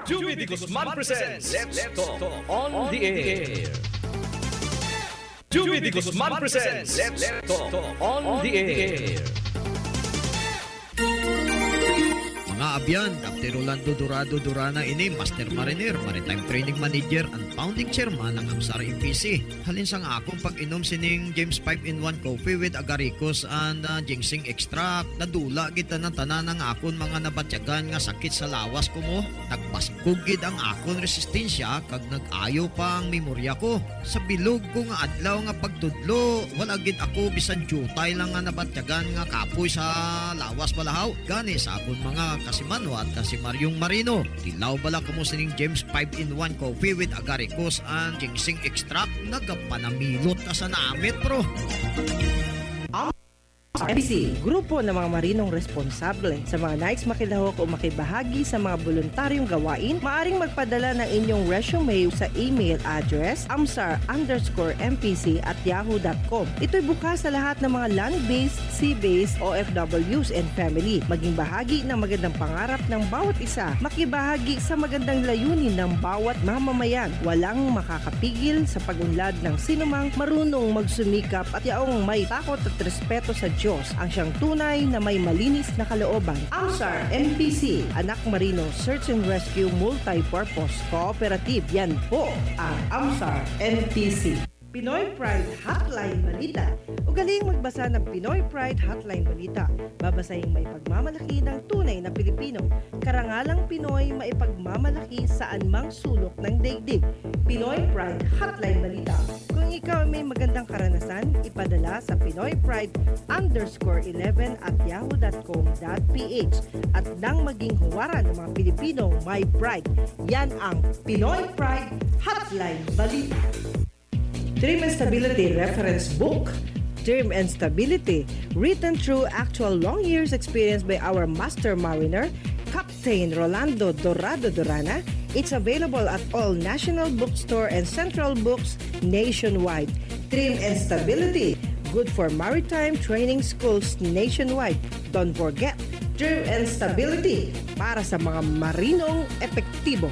Jubby Di Guzman presents Let's Talk on the Air. Jubby Di Guzman presents Let's Talk on the Air. Mga abyan, Dr. Rolando Dorado Durana ini Master Mariner, Maritime Training Manager and Founding Chairman ng Amsar MPC. Halin sa nga akong pag-inom sining James 5-in-1 Coffee with Agaricus and Ginseng Extract. Nadula kita ng tanan ng akon mga nabatyagan nga sakit sa lawas ko mo. Nagpaskugid ang akon resistensya kag nag-ayo pa ang memorya ko. Sa bilog ko nga adlaw nga pagtudlo, wala gid ako bisan jutay lang nga nabatyagan nga kapoy sa lawas balahaw. Gani sa akon mga Kasimano at Kasimaryong Marino. Tilaw bala ko mo sining James 5-in-1 Coffee with Agaricus and Ginseng Extract. Nagapanamilot ka sa namit, bro. MPC, grupo ng mga marinong responsable. Sa mga nais makilahok o makibahagi sa mga voluntaryong gawain, maaring magpadala ng inyong resume sa email address amsar_mpc@yahoo.com. Ito'y bukas sa lahat ng mga land-based, sea-based, OFWs and family. Maging bahagi ng magandang pangarap ng bawat isa. Makibahagi sa magandang layunin ng bawat mamamayan. Walang makakapigil sa pag-unlad ng sinumang marunong magsumikap at yaong may takot at respeto sa Diyos ang siyang tunay na may malinis na kalooban. Amsar MPC, Anak Marino Search and Rescue Multi-Purpose Cooperative. Yan po ang Amsar MPC. Pinoy Pride Hotline Balita. Ugaling magbasa ng Pinoy Pride Hotline Balita. Babasahing may pagmamalaki ng tunay na Pilipino. Karangalang Pinoy maipagmamalaki saan mang sulok ng daigdig. Pinoy Pride Hotline Balita. Kung ikaw may magandang karanasan, ipadala sa pinoypride_11@yahoo.com.ph at nang maging huwaran ng mga Pilipino may pride. Yan ang Pinoy Pride Hotline Balita. Term and Stability Reference Book. Term and Stability, written through actual long years experience by our Master Mariner, Captain Rolando Dorado Durana. It's available at all national bookstore and central books nationwide. Term and Stability, good for maritime training schools nationwide. Don't forget, Term and Stability, para sa mga marinong epektibo.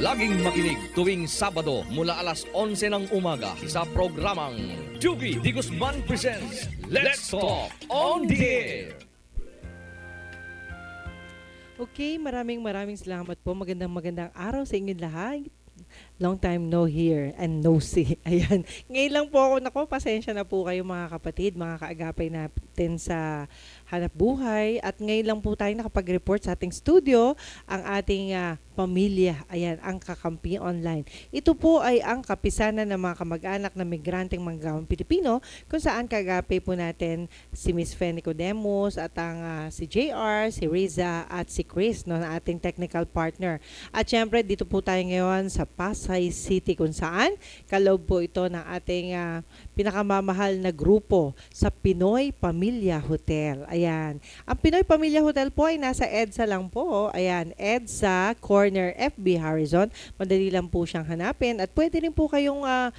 Laging makinig tuwing Sabado mula alas 11 ng umaga sa programang Jubby Di Guzman presents Let's Talk on the Air. Okay, maraming salamat po. Magandang araw sa inyong lahat. Long time no hear and no see. Ayan. Ngayon lang po ako, pasensya na po kayo mga kapatid, mga kaagapay natin sa hanap buhay. At ngayon lang po tayo nakapag-report sa ating studio, ang ating pamilya. Ayan, ang Kakampi Online. Ito po ay ang kapisanan ng mga kamag-anak na migranteng manggawang Pilipino, kung saan kagapay po natin si Miss Fe Nicodemus at ang si JR, si Riza at si Chris, no, na ating technical partner. At syempre, dito po tayo ngayon sa Pasay City, kung saan kaloob po ito ng ating pinakamamahal na grupo sa Pinoy Pamilya Hotel. Ayan. Ang Pinoy Pamilya Hotel po ay nasa EDSA lang po. Ayan, EDSA Corner FB Horizon. Madali lang po siyang hanapin at pwede rin po kayong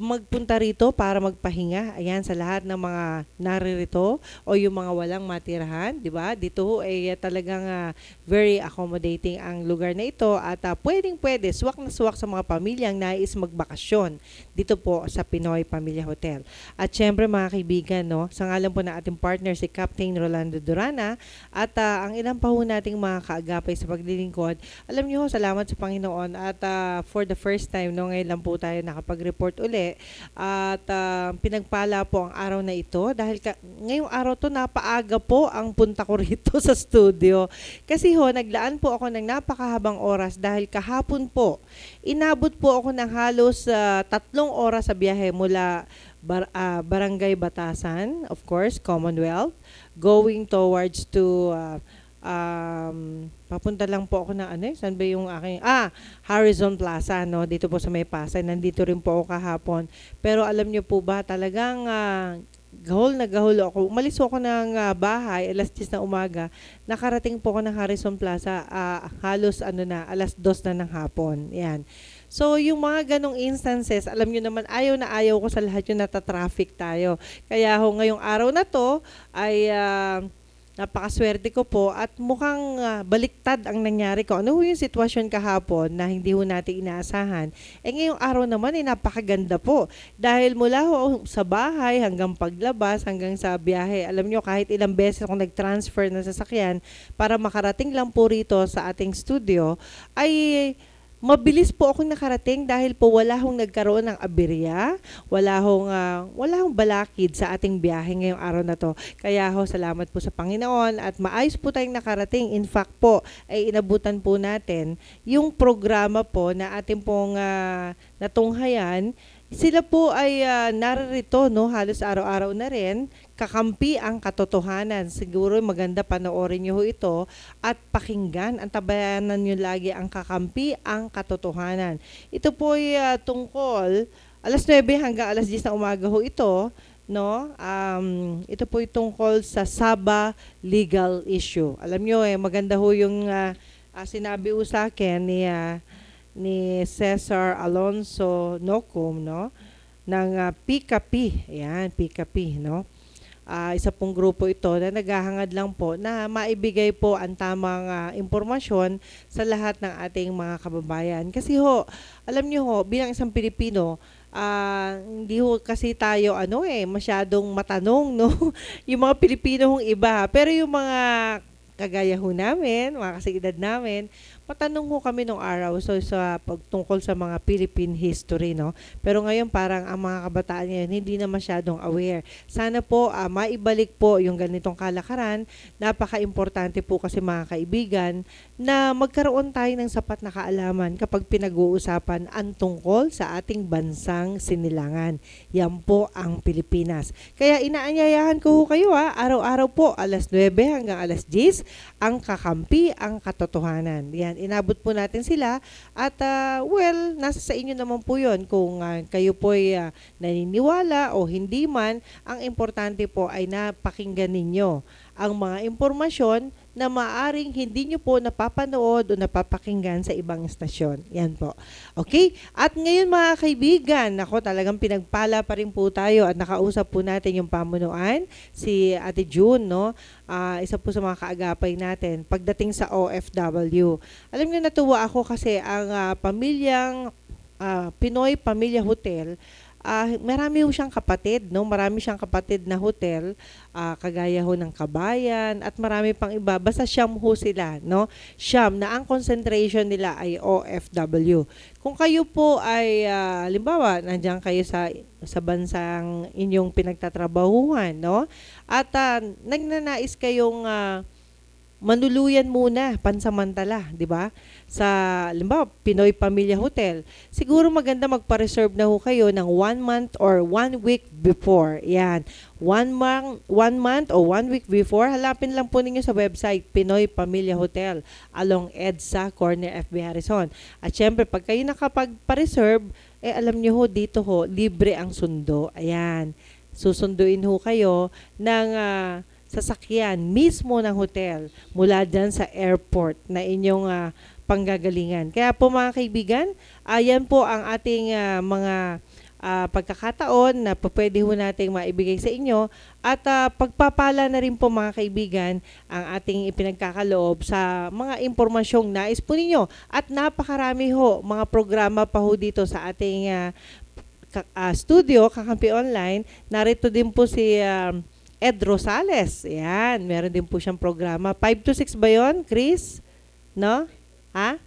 magpunta rito para magpahinga. Ayan, sa lahat ng mga naririto o yung mga walang matirahan, di ba? Dito ay talagang very accommodating ang lugar na ito at pwede, swak na swak sa mga pamilyang nais magbakasyon dito po sa Pinoy Pamilya Hotel. At syempre mga kaibigan, no, sa ngalan po ng ating partner si Captain Rolando Durana at ang ilang pa ho nating mga kaagapay sa paglilingkod. Alam niyo, salamat sa Panginoon at for the first time, no, ngayon lang po tayo nakapag-report uli at pinagpala po ang araw na ito dahil ngayong araw to napaaga po ang punta ko rito sa studio kasi ho, naglaan po ako ng napakahabang oras dahil kahapon po, inabot po ako ng halos 3 oras sa biyahe mula Barangay Batasan, of course, Commonwealth, going towards to papunta lang po ako ng saan ba yung aking Horizon Plaza, no, dito po sa May Pasay. Nandito rin po ako kahapon. Pero alam niyo po ba, talagang gahol ako. Umalis ako ng bahay alas 10 ng umaga. Nakarating po ako ng Horizon Plaza halos alas 2 na ng hapon. Yan. So, yung mga ganong instances, alam nyo naman, ayaw na ayaw ko sa lahat yung nata-traffic tayo. Kaya ho, ngayong araw na to, ay napakaswerte ko po at mukhang baliktad ang nangyari ko. Ano ho yung sitwasyon kahapon na hindi ho natin inaasahan? Ngayong araw naman napakaganda po. Dahil mula ho sa bahay hanggang paglabas, hanggang sa biyahe, alam nyo kahit ilang beses akong nag-transfer ng sasakyan para makarating lang po rito sa ating studio, ay mabilis po akong nakarating dahil po wala hong nagkaroon ng aberya, wala hong balakid sa ating biyahe ngayong araw na to. Kaya ho, salamat po sa Panginoon at maayos po tayong nakarating. In fact po, ay inabutan po natin yung programa po na ating pong natunghayan. Sila po ay naririto, no, halos araw-araw na rin, kakampi ang katotohanan. Siguro maganda panoorin nyo ito at pakinggan. Ang tabayanan nyo lagi ang kakampi ang katotohanan. Ito po ay tungkol, alas 9 hanggang alas 10 na umaga ho ito, no? Ito po ay tungkol sa Saba legal issue. Alam nyo maganda ho yung sinabi ho sa akin ni Cesar Alonso Nocum, no, ng PKP. Ayan, PKP, no. Isa pong grupo ito na naghahangad lang po na maibigay po ang tamang impormasyon sa lahat ng ating mga kababayan. Kasi ho, alam niyo ho, bilang isang Pilipino, hindi ho kasi tayo masyadong matanong, no. Yung mga Pilipino hong iba, pero yung mga kagaya ho namin, mga kasigidad namin, matanong ho kami nung araw sa pagtungkol sa mga Philippine history, no? Pero ngayon parang ang mga kabataan ngayon hindi na masyadong aware. Sana po maibalik po yung ganitong kalakaran. Napaka-importante po kasi mga kaibigan na magkaroon tayo ng sapat na kaalaman kapag pinag-uusapan ang tungkol sa ating bansang sinilangan. Yan po ang Pilipinas. Kaya inaanyayahan ko ho kayo araw-araw po alas 9 hanggang alas 10 ang kakampi ang katotohanan. Yan. Inabot po natin sila at nasa sa inyo naman po yun kung kayo po ay naniniwala o hindi man, ang importante po ay napakinggan ninyo ang mga impormasyon na maaring hindi nyo po napapanood o napapakinggan sa ibang estasyon. Yan po. Okay? At ngayon mga kaibigan, talagang pinagpala pa rin po tayo at nakausap po natin yung pamunuan, si Ate June, no? Isa po sa mga kaagapay natin pagdating sa OFW. Alam niyo, natuwa ako kasi ang pamilyang Pinoy Pamilya Hotel, marami ho siyang kapatid, no? Marami siyang kapatid na hotel, kagaya ho ng Kabayan at marami pang iba. Basta Siyam ho sila, no? Siyam na ang concentration nila ay OFW. Kung kayo po ay halimbawa nandiyan kayo sa bansang inyong pinagtatrabahuhan, no? At nagnanais kayong manuluyan muna pansamantala, di ba? Sa limbawa, Pinoy Pamilya Hotel. Siguro maganda magpa-reserve na ho kayo ng 1 month or 1 week before. Yan. 1 month o 1 week before, halapin lang po ninyo sa website Pinoy Pamilya Hotel along EDSA Corner FB Harrison. At syempre, pag kayo nakapagpa-reserve, alam nyo ho, dito ho, libre ang sundo. Ayan. Susunduin ho kayo ng sasakyan mismo ng hotel mula dyan sa airport na inyong panggagalingan. Kaya po mga kaibigan, ayan po ang ating mga pagkakataon na pwede ho nating maibigay sa inyo at pagpapala na rin po mga kaibigan ang ating ipinagkakaloob sa mga impormasyong nais po ninyo. At napakarami ho mga programa pa ho dito sa ating studio, Kakampi Online. Narito din po si Ed Rosales. Yan, meron din po siyang programa. 5 to 6 ba yun, Chris? No? 3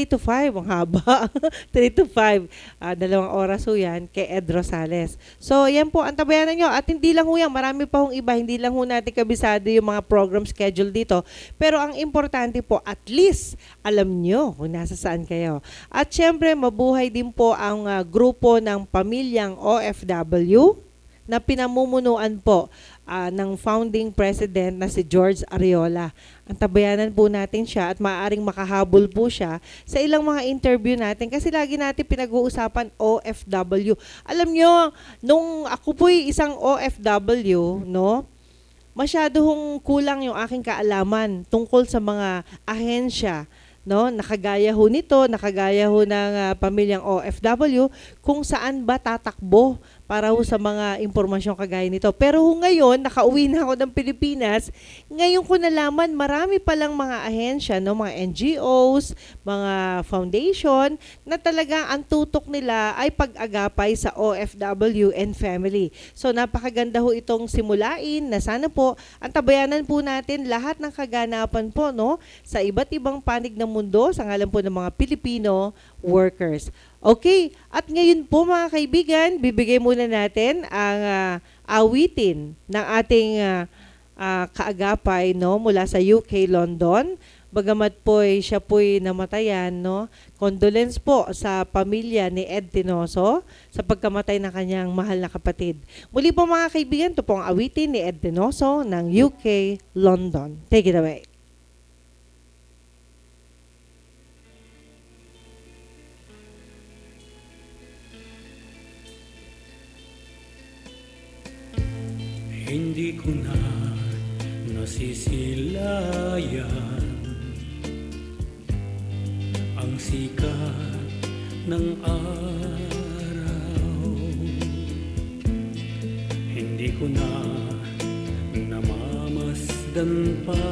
to 5. Ang haba. 3 to 5. 2 oras ho yan kay Ed Rosales. So, yan po ang tabayanan nyo. At hindi lang ho yan. Marami pa hong iba. Hindi lang ho natin kabisado yung mga program schedule dito. Pero ang importante po, at least, alam nyo kung nasa saan kayo. At syempre, mabuhay din po ang grupo ng pamilyang OFW na pinamumunuan po ng founding president na si George Ariola. Ang tabayanan po natin siya at maaaring makahabol po siya sa ilang mga interview natin kasi lagi natin pinag-uusapan OFW. Alam nyo, nung ako po'y isang OFW, no, masyado hong kulang yung aking kaalaman tungkol sa mga ahensya, no, nakagaya ho nito, nakagaya ho ng pamilyang OFW, kung saan ba tatakbo para ho sa mga impormasyon kagaya nito. Pero ngayon, nakauwi na ako ng Pilipinas, ngayon ko nalaman marami palang mga ahensya, no, mga NGOs, mga foundation, na talaga ang tutok nila ay pag-agapay sa OFW and family. So napakaganda ho itong simulain na sana po ang tabayanan po natin lahat ng kaganapan po, no, sa iba't ibang panig ng mundo sa ngalan po ng mga Pilipino workers. Okay, at ngayon po mga kaibigan, bibigay muna natin ang awitin ng ating kaagapay, no, mula sa UK, London. Bagamat po siya po'y namatayan, no, condolence po sa pamilya ni Ed Tinoso sa pagkamatay ng kanyang mahal na kapatid. Muli po mga kaibigan, ito po ang awitin ni Ed Tinoso ng UK, London. Take it away. Hindi ko na nasisilayan ang sikat ng araw. Hindi ko na namamasdan pa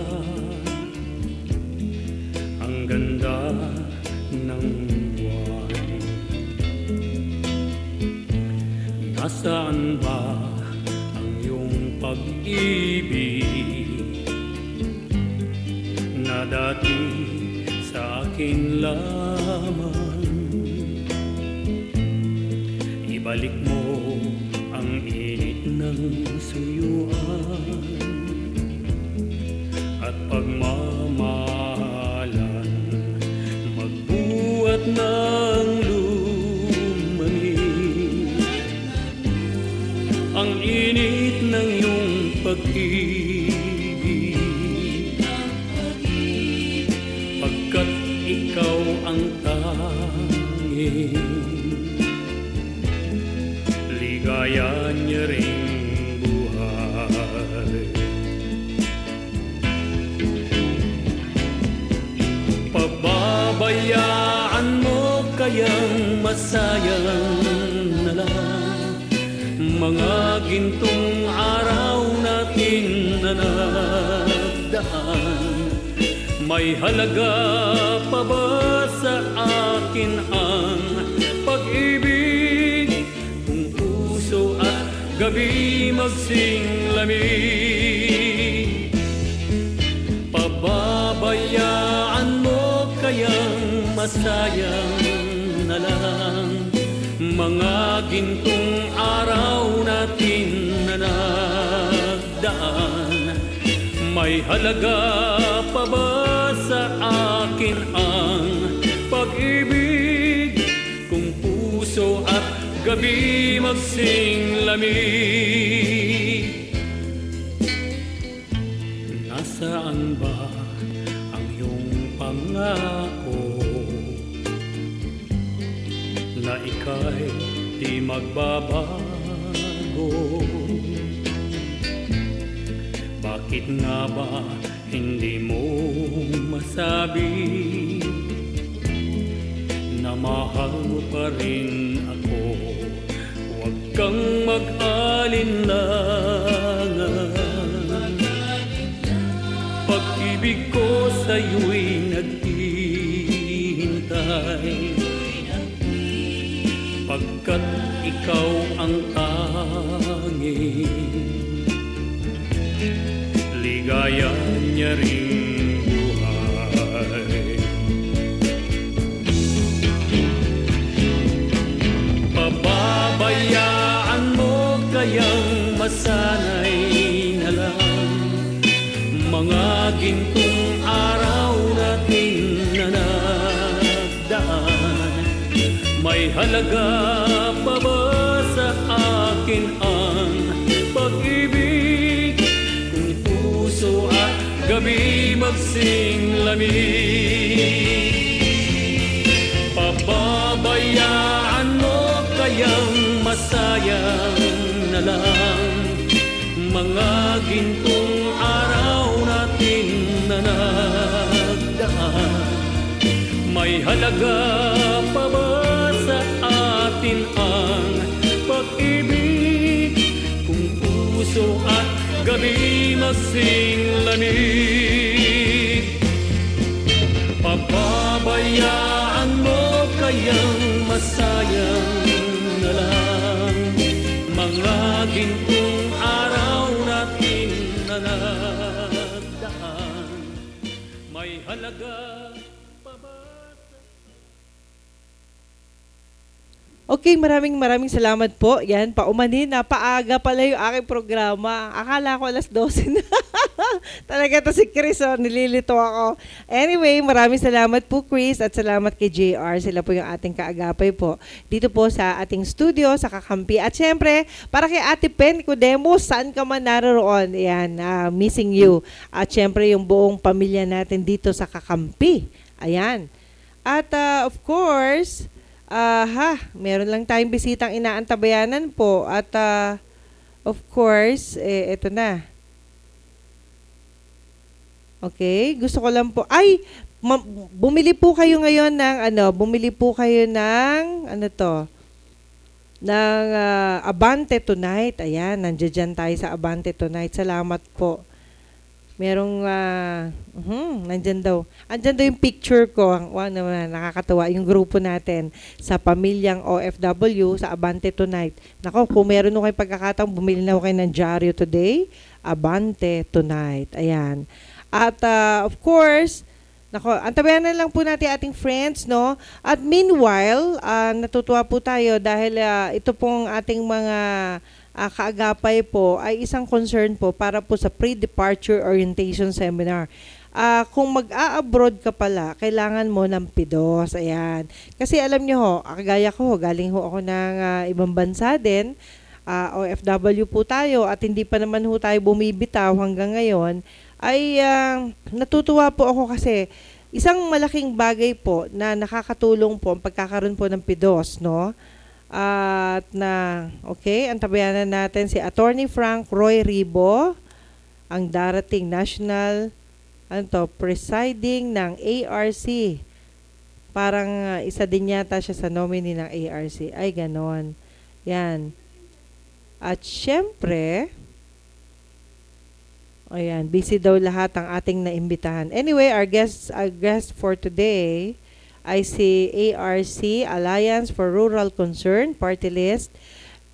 ang ganda ng buwan. Nasaan ba pag-ibig na dati sa akin lamang? Ibalik mo ang init ng suyuan at pagmamahalan, magbuhat ng lumamig ang init ng iyong pag-ibig, pagkat ikaw ang tanging ligaya niya ring buhay. Pababayaan mo kayang masayang na lang mga gintong araw natin na nagdaan. May halaga pa ba sa akin ang pag-ibig kung puso at gabi magsinglamig? Pababayaan mo kayang masayang na lang mga gintong araw natin na nagdaan. May halaga pa ba sa akin ang pag-ibig kung puso at gabi magsinglamig? Nasaan ba ang iyong pangako na ika'y di magbabago? Bakit nga ba hindi mo masabi na mahal mo pa rin ako? Huwag kang mag-alinlangan, pag-ibig ko sa'yo'y naghihintay, pagkat ikaw ang tanging ligaya niya ring buhay. Pababayaan mo kayang masanay na lang mga gintong araw natin na nagdaan. May halaga pa ba sa akin ang pag-ibig kung puso at gabi magsinglamig? Pababayaan mo kayang masayang na lang mga gintong araw natin na nagdaan. May halaga pa ba sa natin ang pag-ibig, kung puso at gabi magsinglanig. Papabayaan mo kayang masayang na lang mga gintong araw natin na nagdaan. May halaga pa ba? Okay, maraming salamat po. Yan, paumanin na, paaga pala yung aking programa. Akala ko alas 12 na. Talaga to si Chris, oh, nililito ako. Anyway, maraming salamat po Chris at salamat kay JR. Sila po yung ating kaagapay po dito po sa ating studio sa Kakampi. At syempre, para kay Ate Pen Cudemos, saan ka man naroon, yan, missing you. At syempre, yung buong pamilya natin dito sa Kakampi. Ayan. At of course, meron lang tayong bisitang inaantabayanan po at of course, eto na. Okay, gusto ko lang po, bumili po kayo ngayon ng ng Abante Tonight. Ayan, nandiyan tayo sa Abante Tonight. Salamat po. Merong, nandyan daw. Andyan daw yung picture ko. Wow naman, nakakatawa. Yung grupo natin sa pamilyang OFW sa Abante Tonight. Nako, kung meron nung kayo pagkakataong, bumili na kayo ng dyaryo today, Abante Tonight. Ayan. At of course, nako, antabayan na lang po natin ating friends, no? At meanwhile, natutuwa po tayo dahil ito pong ating mga kaagapay po ay isang concern po para po sa pre-departure orientation seminar. Kung mag-a-abroad ka pala, kailangan mo ng PIDOS. Ayan. Kasi alam nyo ho, kagaya ko, galing ho ako ng ibang bansa din. OFW po tayo at hindi pa naman ho tayo bumibitaw hanggang ngayon. Ay natutuwa po ako kasi isang malaking bagay po na nakakatulong po ang pagkakaroon po ng PIDOS, no? At okay, antabayanan natin si Attorney Frank Roy Ribo, ang darating national presiding ng ARC. Parang isa din yata siya sa nominee ng ARC. Ay, ganon. Yan. At syempre, ayan, busy daw lahat ang ating naimbitahan. Anyway, our guest for today ay si ARC, Alliance for Rural Concern, Party List,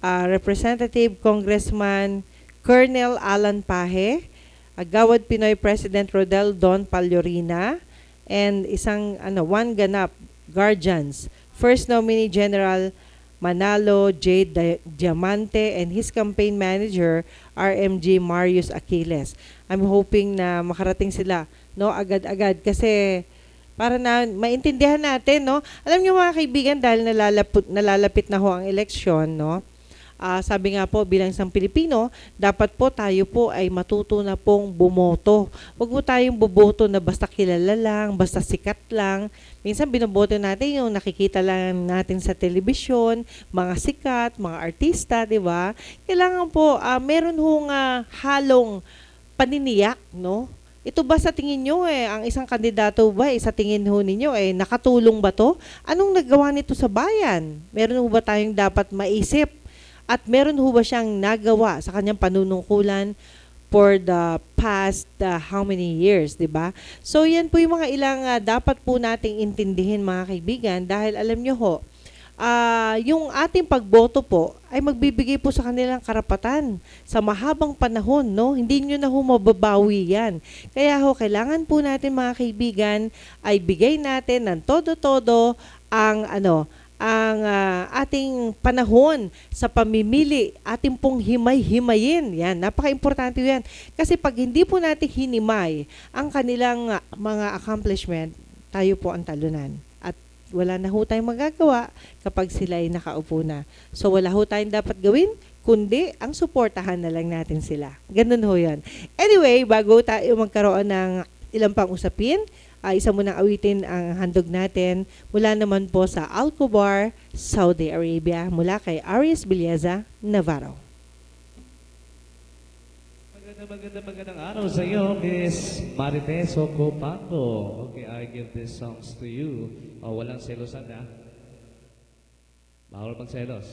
Representative Congressman Colonel Alan Pahe, Agawad Pinoy President Rodel Don Paljorina, and isang one ganap guardians, First Nominee General Manalo J. Diamante and his campaign manager RMG Marius Aquiles. I'm hoping na makarating sila, no, agad-agad kasi para na maintindihan natin, no. Alam niyo mga kaibigan, dahil nalalapit na ho ang eleksyon, no. Sabi nga po, bilang isang Pilipino, dapat po tayo po ay matuto na pong bumoto. Huwag po tayong boboto na basta kilala lang, basta sikat lang. Minsan binoboto natin yung nakikita lang natin sa telebisyon, mga sikat, mga artista, di ba? Kailangan po, meron hong halong paniniyak, no? Ito ba sa tingin nyo ang isang kandidato ba sa tingin ho ninyo nakatulong ba to? Anong nagawa nito sa bayan? Meron ho ba tayong dapat maisip? At meron ho ba siyang nagawa sa kanyang panunungkulan for the past how many years, di ba? So yan po yung mga ilang dapat po nating intindihin mga kaibigan dahil alam nyo ho, yung ating pagboto po ay magbibigay po sa kanilang karapatan sa mahabang panahon, no? Hindi nyo na ho mababawi yan. Kaya ho, kailangan po natin mga kaibigan ay bigay natin ng todo-todo ang ang ating panahon sa pamimili, ating pong himay-himayin. Yan, napaka-importante yan. Kasi pag hindi po natin hinimay ang kanilang mga accomplishment, tayo po ang talunan. At wala na ho tayong magagawa kapag sila ay nakaupo na. So wala ho tayong dapat gawin, kundi ang suportahan na lang natin sila. Ganun ho yan. Anyway, bago tayo magkaroon ng ilang pang usapin, isa munang awitin ang handog natin mula naman po sa Alcobar, Saudi Arabia, mula kay Arias Villeza, Navarro. Magandang araw sa iyo, Miss Marites Ocopando. Okay, I give these songs to you. Walang selosan, ha? Bawal magselos.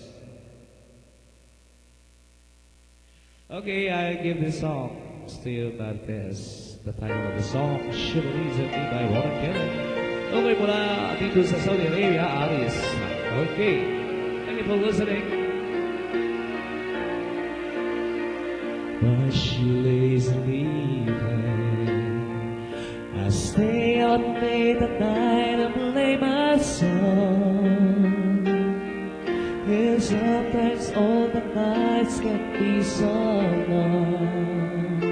Okay, I give this song still Marquez. The title of the song, Chivalries of Me by Warren Kelly. Okay, mula dito sa Saudi Arabia, Aris. Okay, thank you for listening. But she lays leaving. I stay out late at night and play my song. And sometimes all the nights can be so long.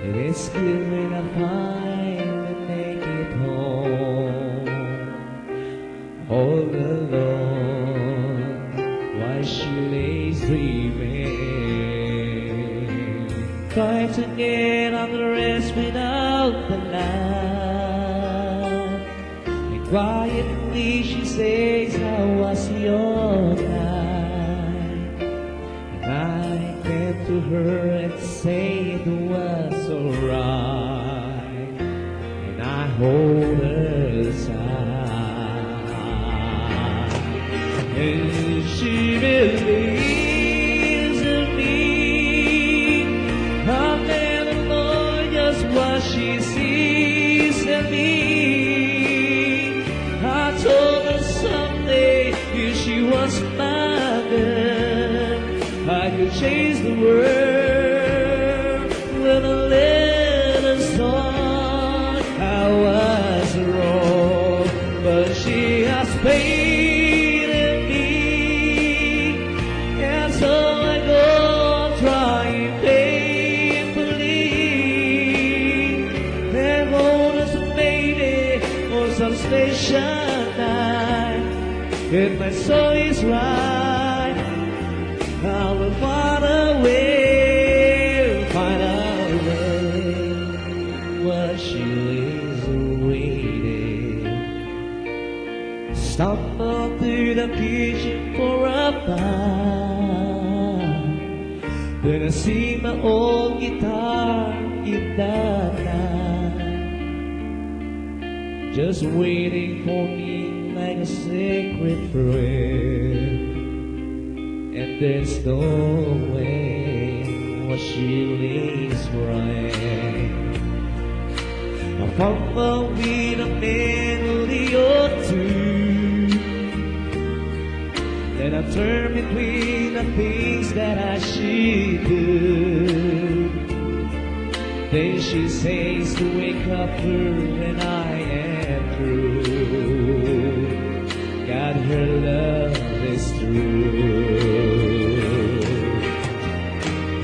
It is good when I finally make it home. All alone, while she lays dreaming, trying to get on the rest without the light. And quietly she says, "How was your night?" And I came to her and say it was alright. And I hold her side, and she believes in me. I'll never know just what she sees in me. I told her someday if she was mine, I could change the world with a little song. I was wrong, but she has faith in me, and so I go on trying painfully. And hold us maybe for some special night. If my soul is right, I will find a way, while she lays waiting. Stumble through the kitchen for a bite. Then I see my old guitar in the night, just waiting for me like a sacred friend. And there's no way what she lays right. I fumble with a melody or two, then I turn between the things that I should do. Then she says to wake up her when I am through. God, her love is true.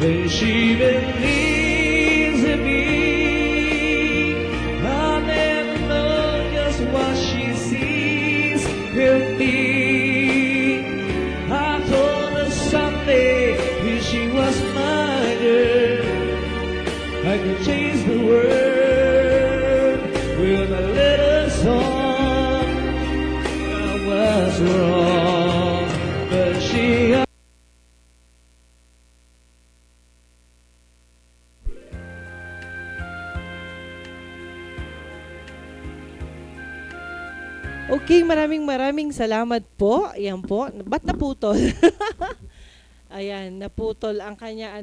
Then she believes in me. I'll never know just what she sees in me. I told her someday if she was my girl, I could change the world with a little song. I was wrong, but she. Okay, maraming salamat po. Ayan po. Ba't naputol? Ayan, naputol ang kanya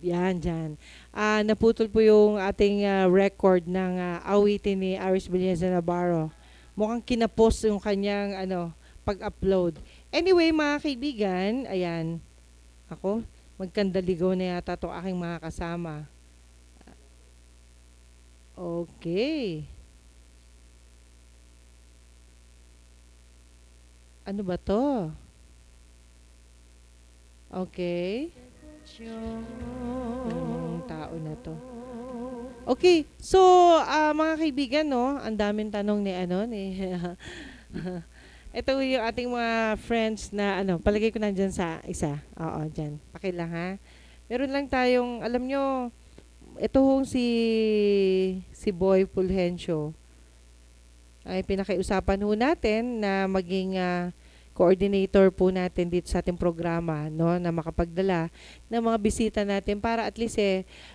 yan dyan. Naputol po yung ating record ng awitin ni Aris Villeza Navarro. Mukhang kinapost yung kanyang pag-upload. Anyway, mga kaibigan, ayan. Ako, magkandaligaw na yata itong aking mga kasama. Okay. Ano ba to? Okay. Anong tao na to? Okay. So, mga kaibigan, no, ang daming tanong ni ito yung ating mga friends na palagay ko nandyan sa isa. Oo, dyan. Pakilang ha. Meron lang tayong, alam nyo, ito hong si Boy Fulgencio ay pinakiusapan ho natin na maging coordinator po natin dito sa ating programa, no, na makapagdala ng mga bisita natin para at least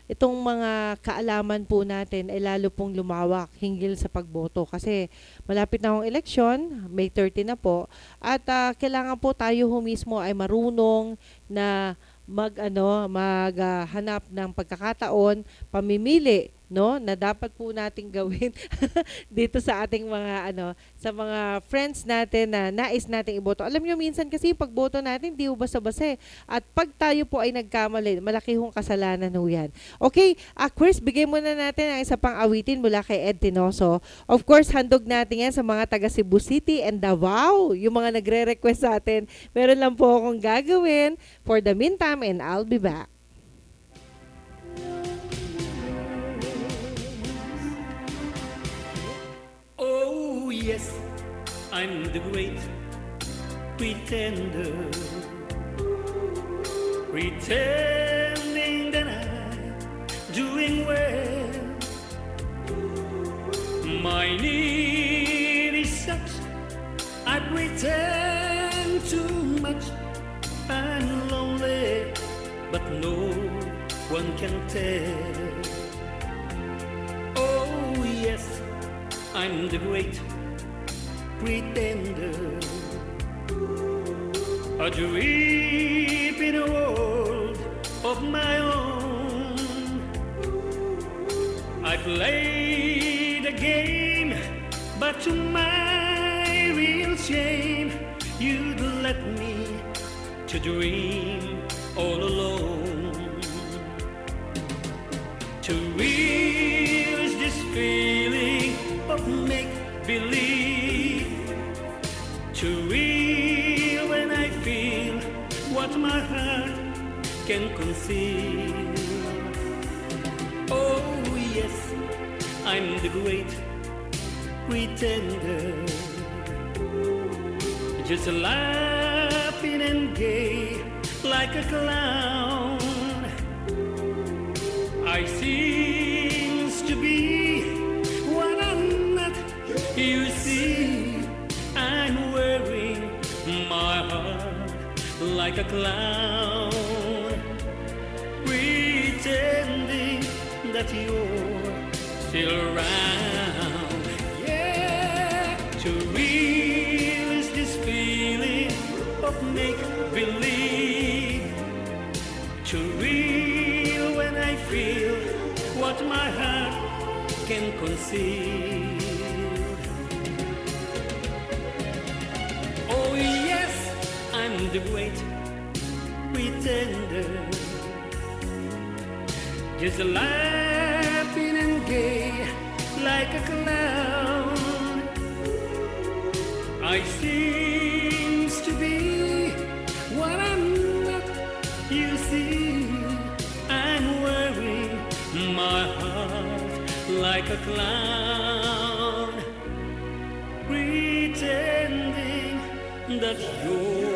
itong mga kaalaman po natin ay lalo pong lumawak hinggil sa pagboto kasi malapit na ang eleksyon, May 30 na po at kailangan po tayo mismo ay marunong na maghanap ng pagkakataon, pamimili, no, na dapat po nating gawin dito sa ating mga sa mga friends natin na nais nating iboto. Alam niyo minsan kasi pagboto natin di basta-basta at pag tayo po ay nagkamali, malaki hong kasalanan ho yan. Okay, Chris, bigay muna natin ang isa pang awitin mula kay Ed Tinoso. Of course, handog natin yan sa mga taga Cebu City and Davao, yung mga nagre-request sa atin. Meron lang po akong gagawin for the meantime and I'll be back. Oh yes, I'm the great pretender, pretending that I'm doing well. My need is such, I pretend too much. I'm lonely, but no one can tell. Oh yes, I'm the great pretender, a dream in a world of my own. I play the game, but to my real shame, you'd let me to dream all alone. To reach this feeling of make-believe, to real when I feel what my heart can conceive. Oh yes, I'm the great pretender, just laughing and gay like a clown. I seems to be what I'm not. You see, I'm wearing my heart like a clown, pretending that you're still around. Yeah, to realize this feeling of make-believe, to real when I feel what my heart can conceive. Oh yes, I'm the great pretender, just laughing and gay like a clown. I seems to be what I'm not. You see, I'm wearing my heart like a clown, pretending that you're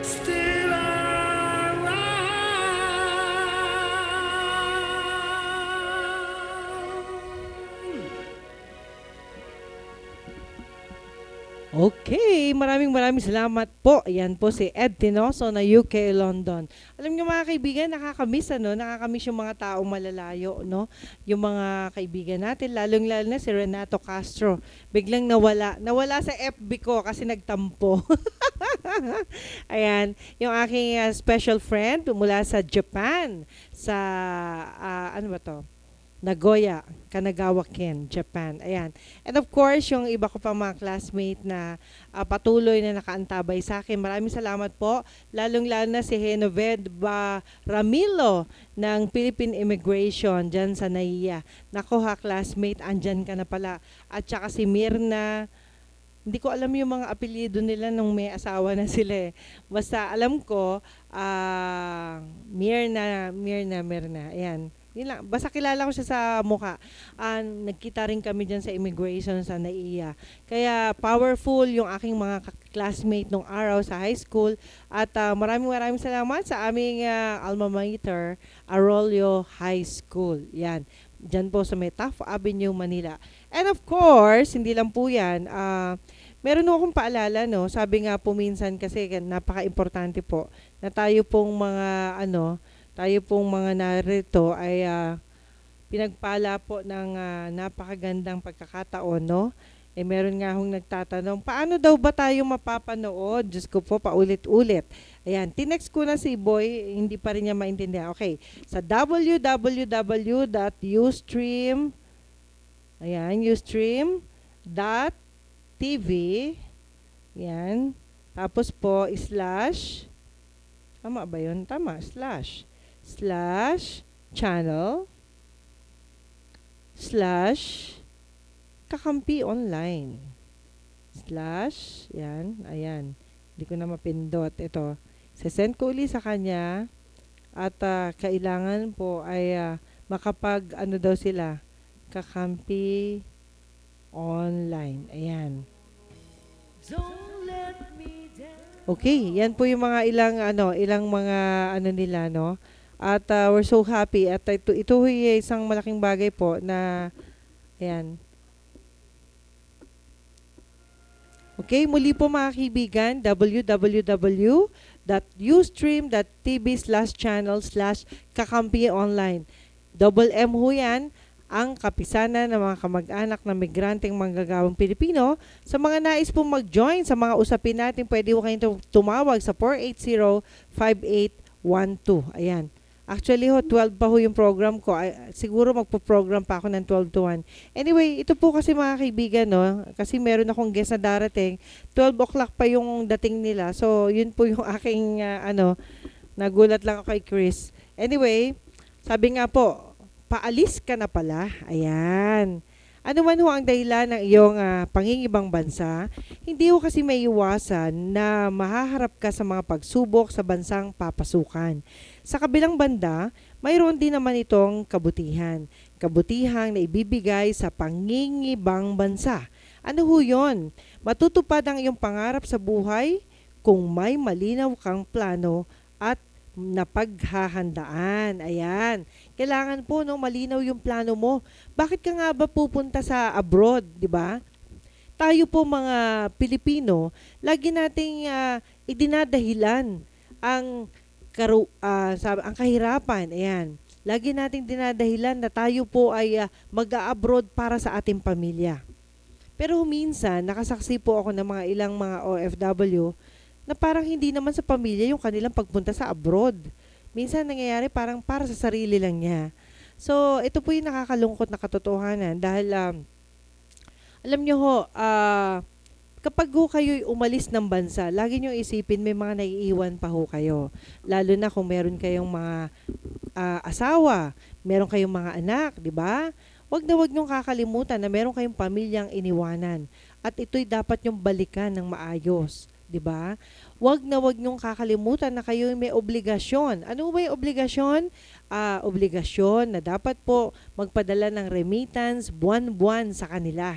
still around. Okay, maraming salamat po. Ayan po si Ed Tinoso na UK London. Alam niyo mga kaibigan, nakakamiss nakakamiss yung mga taong malalayo, no? Yung mga kaibigan natin, lalong-lalo na si Renato Castro. Biglang nawala sa FB ko kasi nagtampo. Ayan, yung aking special friend mula sa Japan, sa ano ba to? Nagoya, Kanagawa Ken, Japan. Ayan. And of course, yung iba ko pang mga classmate na patuloy na nakaantabay sa akin. Maraming salamat po. Lalong-lalo na si Genoved Ramilo ng Philippine Immigration dyan sa NAIA. Nako ha, classmate, andyan ka na pala. At saka si Mirna. Hindi ko alam yung mga apelyido nila nung may asawa na sila. Basta alam ko, Mirna. Ayan. Basta kilala ko siya sa mukha. Nagkita rin kami dyan sa immigration sa NAIA. Kaya powerful yung aking mga classmate nung araw sa high school. At maraming salamat sa aming alma mater, Arroyo High School. Yan. Diyan po sa may Taft Avenue, Manila. And of course, hindi lang po yan, meron po akong paalala, no? Sabi nga po minsan kasi napaka-importante po na tayo pong mga narito ay pinagpala po ng napakagandang pagkakataon, no? Meron nga hong nagtatanong, paano daw ba tayo mapapanood? Diyos ko po, paulit-ulit. Ayan, tinext ko na si Boy, hindi pa rin niya maintindihan. Okay, sa www.ustream, ayan, ustream.tv, ayan, tapos po, tama ba yun? Tama, /channel /Kakampi Online yan, ayan, hindi ko na mapindot ito, sesend ko uli sa kanya at kailangan po ay makapag daw sila, Kakampi Online, ayan. Okay, yan po yung mga ilang mga nila, no? At we're so happy at ito ay isang malaking bagay po na ayan. Okay, muli po mga kaibigan, www.ustream.tv/channel/Kakampi Online. Double M ho yan, ang kapisanan ng mga kamag-anak ng migranteng manggagawang Pilipino. Sa mga nais pong mag-join sa mga usapin natin, pwede po kayong tumawag sa 480-5812. Ayan. Actually 12 pa ho yung program ko. Siguro magpo-program pa ako ng 12 to 1. Anyway, ito po kasi mga kaibigan, no? Kasi meron akong guest na darating. 12 o'clock pa yung dating nila. So, yun po yung aking, nagulat lang ako kay Chris. Anyway, sabi nga po, paalis ka na pala. Ayan. Ano man ho ang dahilan ng iyong pangingibang bansa, hindi ho kasi may iwasan na mahaharap ka sa mga pagsubok sa bansang papasukan. Sa kabilang banda, mayroon din naman itong kabutihan. Kabutihang na ibibigay sa pangingibang bansa. Ano ho yun? Matutupad ang iyong pangarap sa buhay kung may malinaw kang plano at napaghahandaan. Ayan. Kailangan po malinaw yung plano mo. Bakit ka nga ba pupunta sa abroad, di ba? Tayo po mga Pilipino, lagi nating idinadahilan ang kahirapan. Ayan. Lagi nating dinadahilan na tayo po ay mag-a-abroad para sa ating pamilya. Pero minsan, nakasaksi po ako ng mga ilang mga OFW na parang hindi naman sa pamilya yung kanilang pagpunta sa abroad. Minsan nangyayari parang para sa sarili lang niya. So, ito po yung nakakalungkot na katotohanan dahil alam nyo ho, kapag ho kayo'y umalis ng bansa, lagi nyo isipin may mga naiiwan pa ho kayo. Lalo na kung meron kayong mga asawa, meron kayong mga anak, di ba? Wag nyong kakalimutan na meron kayong pamilyang iniwanan. At ito'y dapat nyong balikan ng maayos. Diba? Wag nyong kakalimutan na kayo may obligasyon. Ano ba yung obligasyon? Obligasyon na dapat po magpadala ng remittance buwan-buwan sa kanila.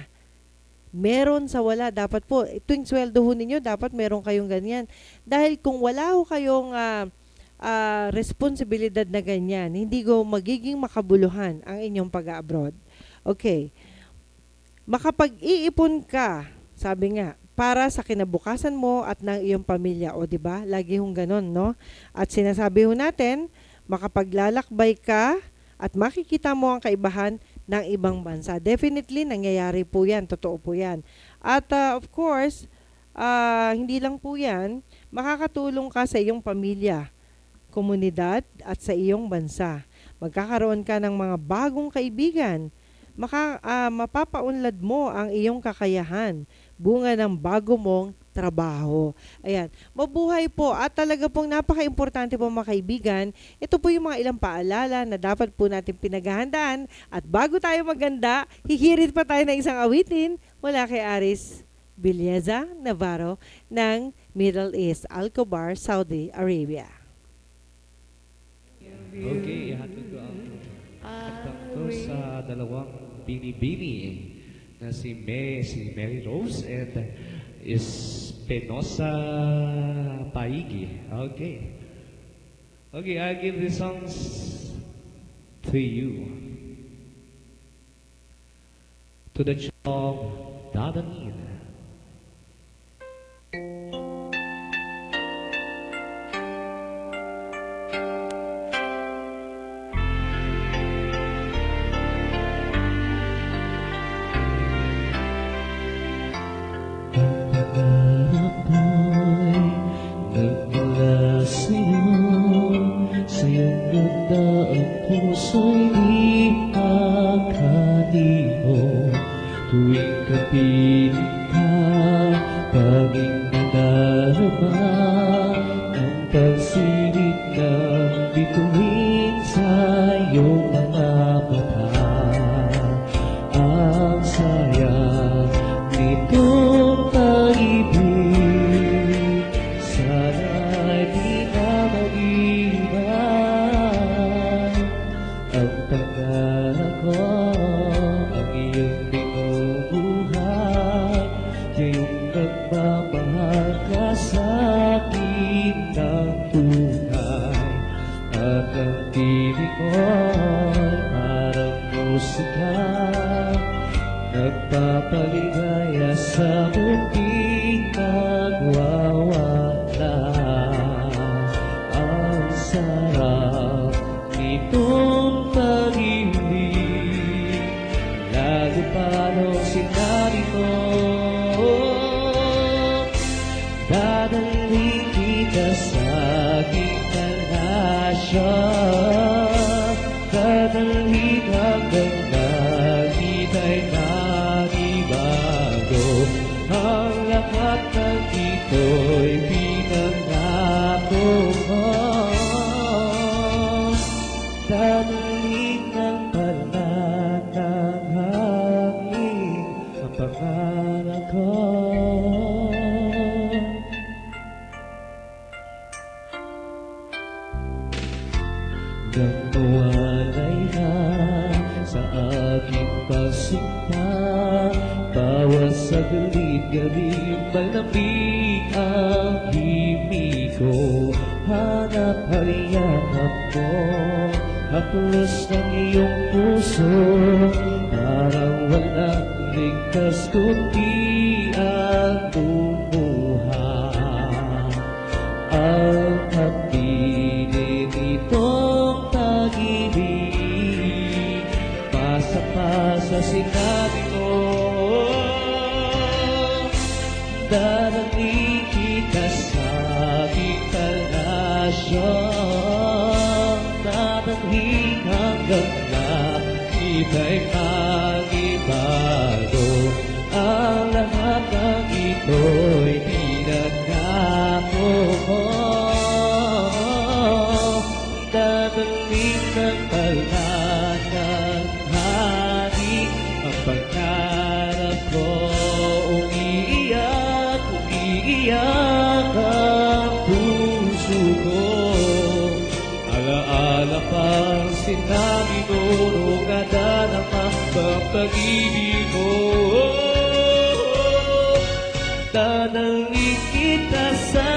Meron sa wala, dapat po, tuwing sweldo ho ninyo, dapat meron kayong ganyan. Dahil kung wala ho kayong responsibilidad na ganyan, hindi go magiging makabuluhan ang inyong pag-abroad. Okay. Makapag-iipon ka, sabi nga, para sa kinabukasan mo at ng iyong pamilya. O, diba? Lagi hong ganon, no? At sinasabi ho natin, makapaglalakbay ka at makikita mo ang kaibahan ng ibang bansa. Definitely, nangyayari po yan. Totoo po yan. At, of course, hindi lang po yan, makakatulong ka sa iyong pamilya, komunidad at sa iyong bansa. Magkakaroon ka ng mga bagong kaibigan. Mapapaunlad mo ang iyong kakayahan, bunga ng bago mong trabaho. Ayan. Mabuhay po at talaga pong napaka-importante po mga kaibigan. Ito po yung mga ilang paalala na dapat po natin pinaghahandaan. At bago tayo maganda, hihirit pa tayo ng isang awitin mula kay Aris Bilyeza Navarro ng Middle East, Alcobar, Saudi Arabia. Okay, hatid ko ang kontakto sa dalawang bini-bini na si Mary Rose and Espinosa Paigi. Okay. Okay, I'll give the songs to you. to the song Dadalhin. Puso'y di makaliho tuwing kapiling ka, paging nadarama ng pagsilid ng bituin sa iyong mga mata. Ang saya nitong pag-ibig, sana'y di na mag-iwan. Ang pangarap ko, ang iyong binubuhay, ngayong nagmamahal ka sa akin ng tunay. At ang tinig mo'y parang musika, nagpapaligaya sa munting nagwawala. Ang sarap nitong pag-ibig, lalo pa nung sinabi ko, dadalhin kita sa aking palasyo, dadalhin hanggang langit ay nanibago. Ang lahat ng ito'y pinangako mo, dadalhin ng palat ng hangin ang pangarap ko. Nang mawalay na sa aking pasinta, bawat saglit gabi malamig ang himig ko. Hanap-halihanap mo haplos ng iyong puso, parang walang ligtas kundi ang lumuha. Ang hapili nitong pag-ibig, pasa-pasa sinabi ko, darating kita sa aking palasyo, dadalhin hanggang langit ay magibago. Ang lahat ng ito'y pinagkako mo, dadalhin ng palat ng hangin ang pangarap ko. Umiiyak ang puso ko, alaala pang sinabi mo nung nadarama ang pag-ibig mo. Dadalhin kita sa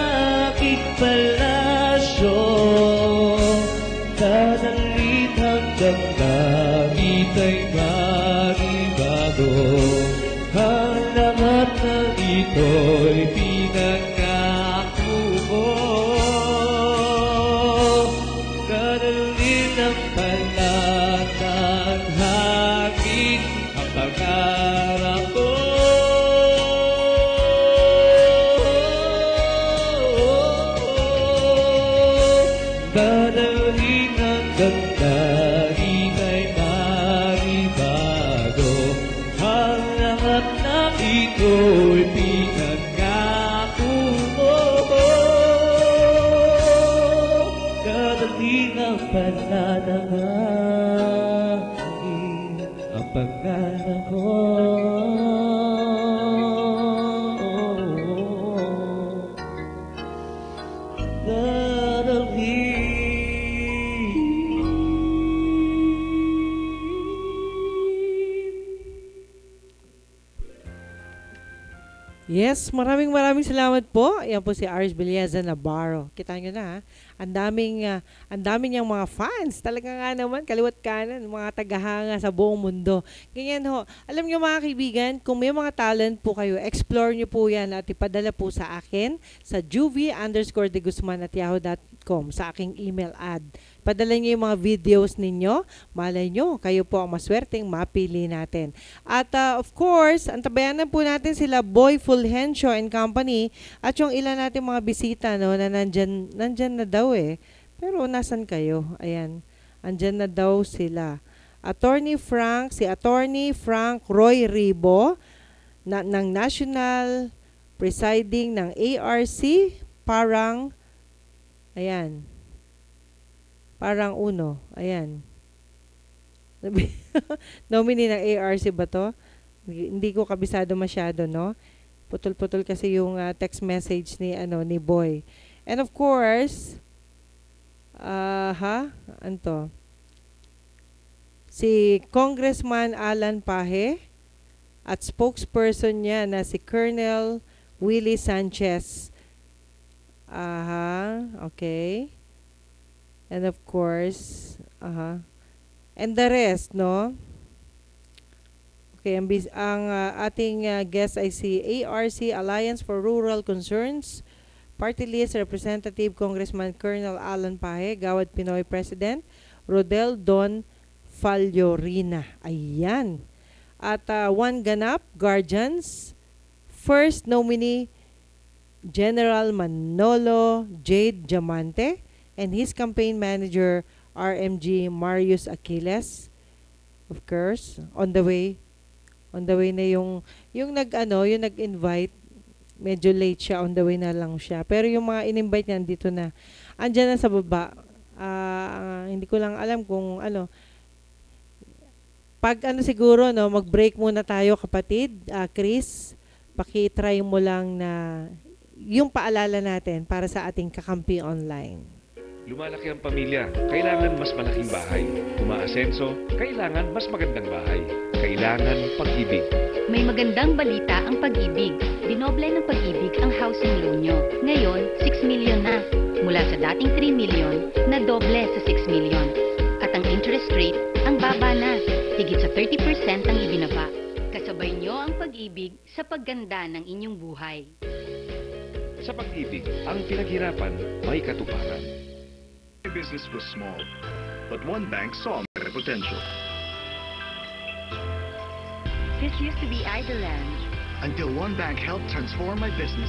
aking palasyo, dadalhin hanggang langit ay manibago. Ang lahat ng ito'y pinangako mo, dadalhin ng palat ng hangin ang pangarap ko. Dadalhin hanggang langit ay manibago. Ang lahat ng ito'y pinangako mo, dadalhin ang palat ng hangin ang pangarap ko. Yes, maraming salamat po. Yan po si Ars Belleza Navarro. Kita nyo na ha. Ang daming niyang mga fans. Talaga nga naman, kaliwat kanan, mga tagahanga sa buong mundo. Ganyan ho. Alam nyo mga kaibigan, kung may mga talent po kayo, explore nyo po yan at ipadala po sa akin sa juvie_deguzman@yahoo.com sa aking email ad. Padala nyo yung mga videos ninyo. Malay nyo, kayo po ang maswerteng mapili natin. At of course, antabayanan po natin sila Boy Fulgencio and Company at yung ilan natin mga bisita no, na nandyan na daw eh. Pero nasan kayo? Ayan, andyan na daw sila. Si Attorney Frank Roy Ribo ng National Presiding ng ARC, Parang Uno. Ayan. Nominee ng ARC ba to? Hindi ko kabisado masyado, no? Putol-putol kasi yung text message ni Boy. And of course, anto? Si Congressman Alan Pahe at spokesperson niya na si Colonel Willie Sanchez. Okay. And of course, and the rest, no? Okay, ang ating guest ay si ARC, Alliance for Rural Concerns, Party List Representative Congressman Colonel Alan Pahe, Gawad Pinoy President, Rodel Don Fallorina. Ayan. At Juan Ganap, Guardians, First Nominee, General Manolo Jade Diamante, and his campaign manager, RMG Marius Aquiles. Of course, on the way na yung nag-invite, medyo late siya, on the way na lang siya. Pero yung mga in-invite niya dito na. Andiyan na sa baba. Hindi ko lang alam kung pag siguro no, mag-break muna tayo kapatid. Chris, paki-try mo lang na yung paalala natin para sa ating kakampi online. Lumalaki ang pamilya, kailangan mas malaking bahay. Umaasenso, kailangan mas magandang bahay. Kailangan pag-ibig. May magandang balita ang pag-ibig. Dinoble ng pag-ibig ang housing loan nyo. Ngayon, 6 million na. Mula sa dating 3 million, na doble sa 6 million. At ang interest rate, ang baba na. Higit sa 30% ang ibinaba. Kasabay nyo ang pag-ibig sa pagganda ng inyong buhay. Sa pag-ibig, ang pinaghirapan may katuparan. My business was small, but one bank saw my potential. This used to be idle land. Until one bank helped transform my business.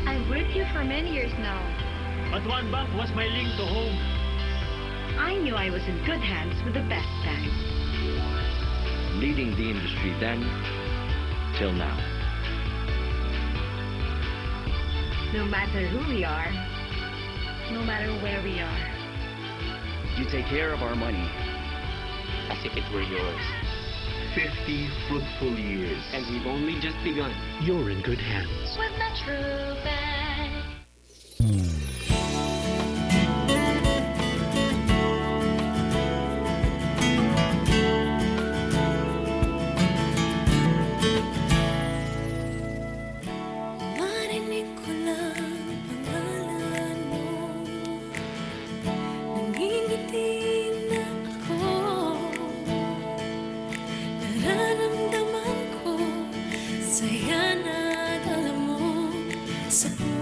I've worked here for many years now. But one bank was my link to home. I knew I was in good hands with the best bank. Leading the industry then, till now. No matter who we are, no matter where we are. You take care of our money as if it were yours. 50 fruitful years. And we've only just begun. You're in good hands. With Metro Bank. Marinig ko lang pangalan mo. Nangingiti na ako. Nararamdaman ko saya na dala mo sa buhay.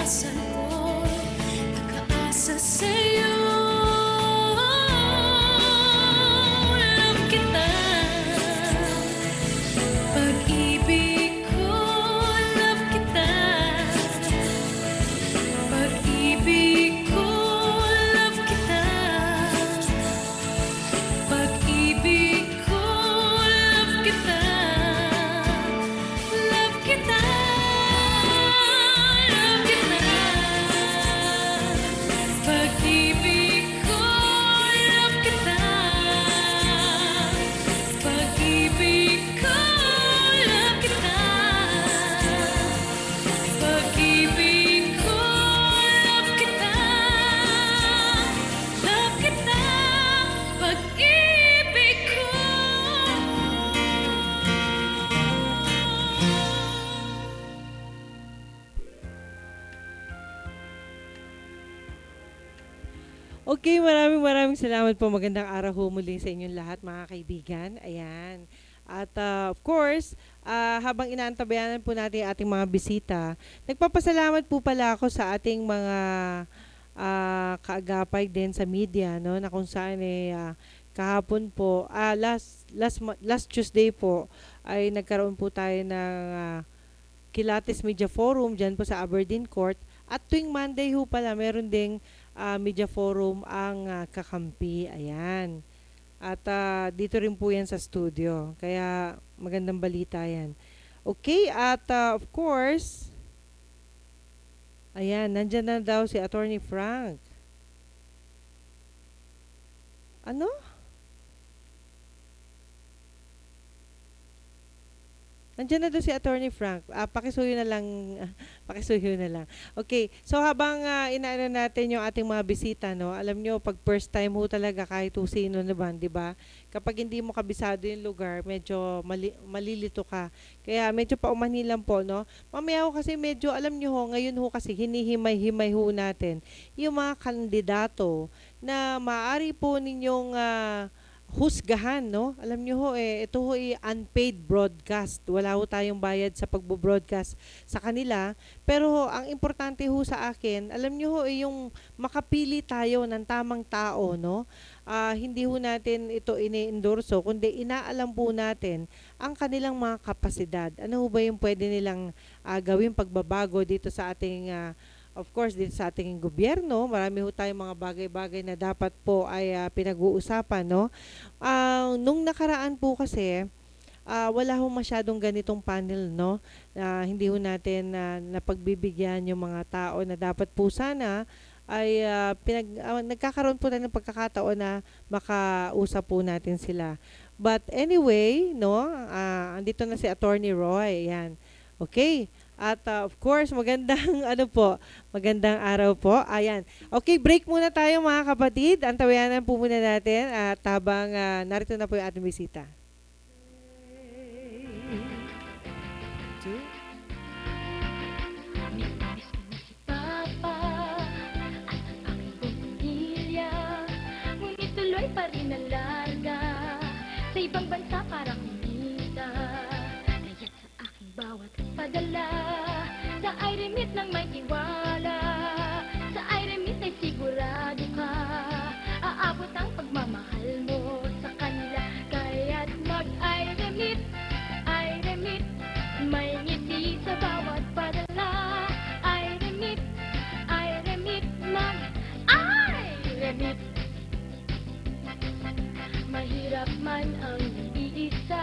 kalikasan ko, nakaasa sa'yo. Love kita, pag-ibig ko, love kita. Pag-ibig ko, love kita. Pag-ibig ko, love kita. Love kita. Love kita. Pag-ibig ko, love kita. Pag-ibig ko, love kita. Pag-ibig ko, love kita. Love kita. Pag-ibig ko. Okay, maraming salamat po. Magandang araw ho muli sa inyong lahat, mga kaibigan. Ayan. At of course, habang inaantabayanan po natin ang ating mga bisita, nagpapasalamat po pala ako sa ating mga kaagapay din sa media, no, na kung saan kahapon po, last Tuesday po, ay nagkaroon po tayo ng Kilates Media Forum dyan po sa Aberdeen Court. At tuwing Monday ho pala, meron ding media forum ang kakampi. Ayan. At dito rin po yan sa studio. Kaya magandang balita yan. Okay, at of course, ayan, nandyan na daw si Attorney Frank. Ano? Nandiyan na doon si Attorney Frank. Pakisuyo na lang. Pakisuyo na lang. Okay. So habang inaano natin yung ating mga bisita, no? Alam nyo, pag first time ho talaga kahit sino naman, di ba? Kapag hindi mo kabisado yung lugar, medyo malilito ka. Kaya medyo paumanhin lang po, no? Mamaya ho kasi medyo, alam nyo ho, ngayon ho kasi hinihimay-himay ho natin yung mga kandidato na maaari po ninyong husgahan, no? Alam nyo ho, ito ho unpaid broadcast. Wala ho tayong bayad sa pagbo-broadcast sa kanila. Pero ho, ang importante ho sa akin, alam nyo ho, yung makapili tayo ng tamang tao, no? Hindi ho natin ito ini-endorso, kundi inaalam po natin ang kanilang mga kapasidad. Ano ho ba yung pwede nilang gawing pagbabago dito sa ating of course, dito sa ating gobyerno. Marami ho tayong mga bagay-bagay na dapat po ay pinag-uusapan, no? Nung nakaraan po kasi, wala ho masyadong ganitong panel, no? Hindi ho natin napagbibigyan yung mga tao na dapat po sana ay nagkakaroon po na ng pagkakataon na makausap po natin sila. But anyway, no? Andito na si Attorney Roy. Yan. Okay. At of course, magandang magandang araw po. Ayan. Okay, break muna tayo mga kapatid. Antabayanan po muna natin at habang narito na po yung ating bisita. Papa at ang aking pamilya, ngunit tuloy pa rin ang larga sa ibang bansa para kumita. Kaya't sa aking bawat padala, sa I-remit ng may tiwala, sa I-remit ay sigurado ka, aabot ang pagmamahal mo sa kanila. Kaya't mag-I-remit, I-remit, may ngiti sa bawat padala. I-remit, I-remit, mag-I-remit. Mahirap man ang iisa,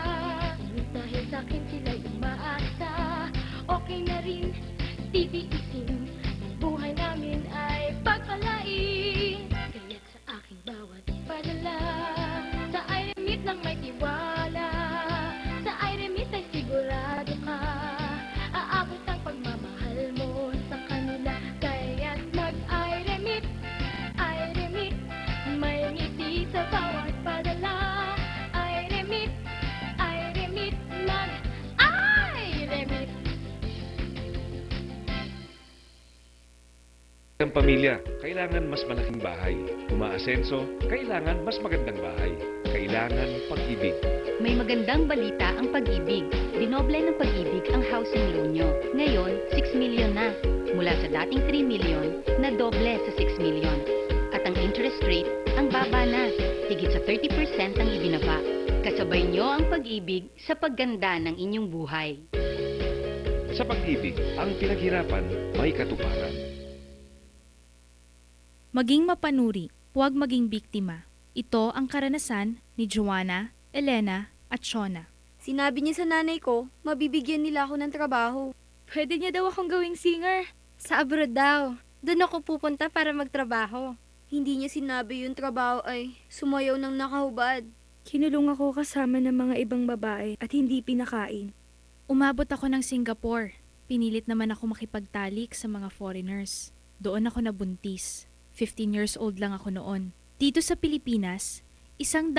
dahil sa akin sila'y umaasa. Okay na rin, titiisin, buhay namin ay pagpalain. Kaya't sa aking bawat padala, sa I-remit ng may tiwala, sa I-remit ay sigurado ka, aabot ang pagmamahal mo sa kanila. Kaya't mag-I-remit, I-remit, may ngiti sa bawat padala. I-remit, I-remit, mag-I-remit. Ang pamilya, kailangan mas malaking bahay. Umaasenso, kailangan mas magandang bahay. Kailangan pag-ibig. May magandang balita ang pag-ibig. Dinoble ng pag-ibig ang housing loan nyo. Ngayon, 6 million na. mula sa dating 3 milyon na doble sa 6 milyon. At ang interest rate, ang baba na, higit sa 30% ang ibinaba. Kasabay nyo ang pag-ibig sa pagganda ng inyong buhay. Sa pag-ibig, ang pinaghirapan may katuparan. Maging mapanuri, huwag maging biktima. Ito ang karanasan ni Joanna, Elena at Shona. Sinabi niya sa nanay ko, mabibigyan nila ako ng trabaho. Pwede niya daw akong gawing singer. Sa abroad daw. Doon ako pupunta para magtrabaho. Hindi niya sinabi yung trabaho ay sumayaw ng nakahubad. Kinulong ako kasama ng mga ibang babae at hindi pinakain. Umabot ako ng Singapore. Pinilit naman ako makipagtalik sa mga foreigners. Doon ako nabuntis. 15 years old lang ako noon. Dito sa Pilipinas, 100,000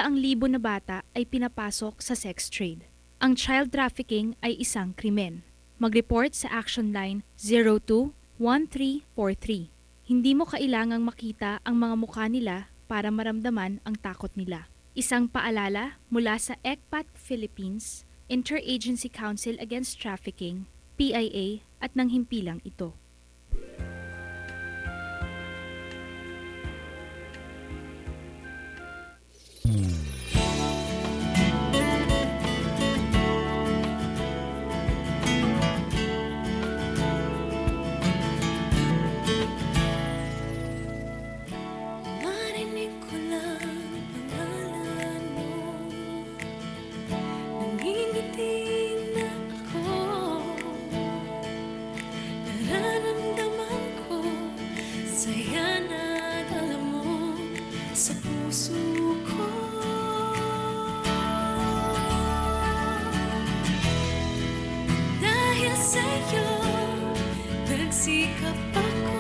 na bata ay pinapasok sa sex trade. Ang child trafficking ay isang krimen. Mag-report sa Action Line 02-1343. Hindi mo kailangang makita ang mga mukha nila para maramdaman ang takot nila. Isang paalala mula sa ECPAT Philippines, Interagency Council Against Trafficking, PIA at ng himpilang ito. Marinig ko lang pangalan mo. Nangingitim na ako. Nararamdaman ko saya na dala mo sa puso ko. Dahil sa'yo nagsikap ako.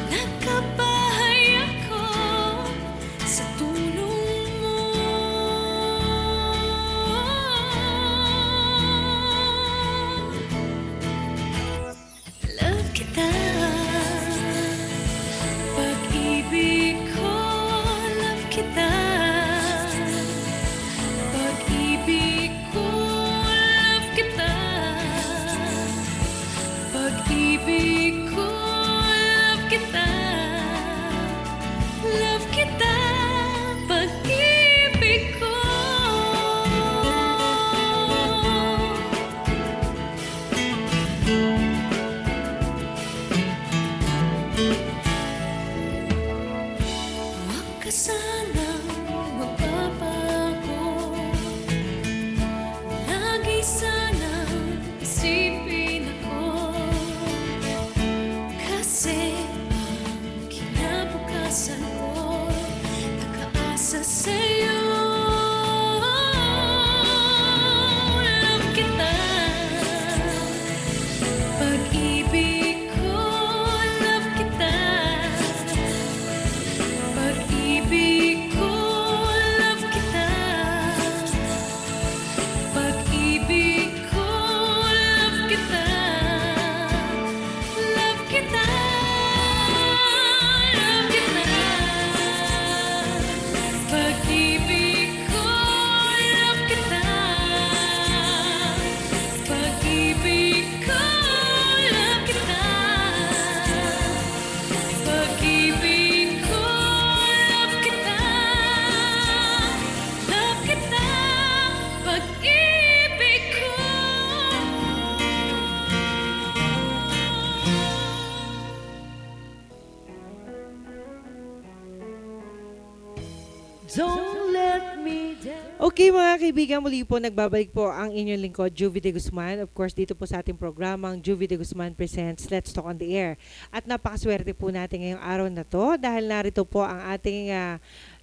Nagkabahay ako sa tulong mo. Love kita. Pag-ibig ko, love kita. Pag-ibig ko, love kita. Pag-ibig ko, love kita. Love kita, pag-ibig ko. Huwag ka sanang magbabago. Lagi sanang isipin ako. Kasi ang kinabukasan ko nakaasa sa'yo. Love kita. Pag-ibig ko, love kita. Pag-ibig ko, love kita. Pag-ibig ko, love kita. Love kita. Love kita. Pag-ibig ko, love kita. Pag-ibig ko, love kita. Pag-ibig ko, love kita. Love kita. Pag-ibig ko. Don't let me down. Okay mga kaibigan, muli po nagbabalik po ang inyong lingkod, Juvie de Guzman. Of course, dito po sa ating programang Juvie de Guzman presents Let's Talk on the Air. At napakaswerte po natin ngayong araw na to dahil narito po ang ating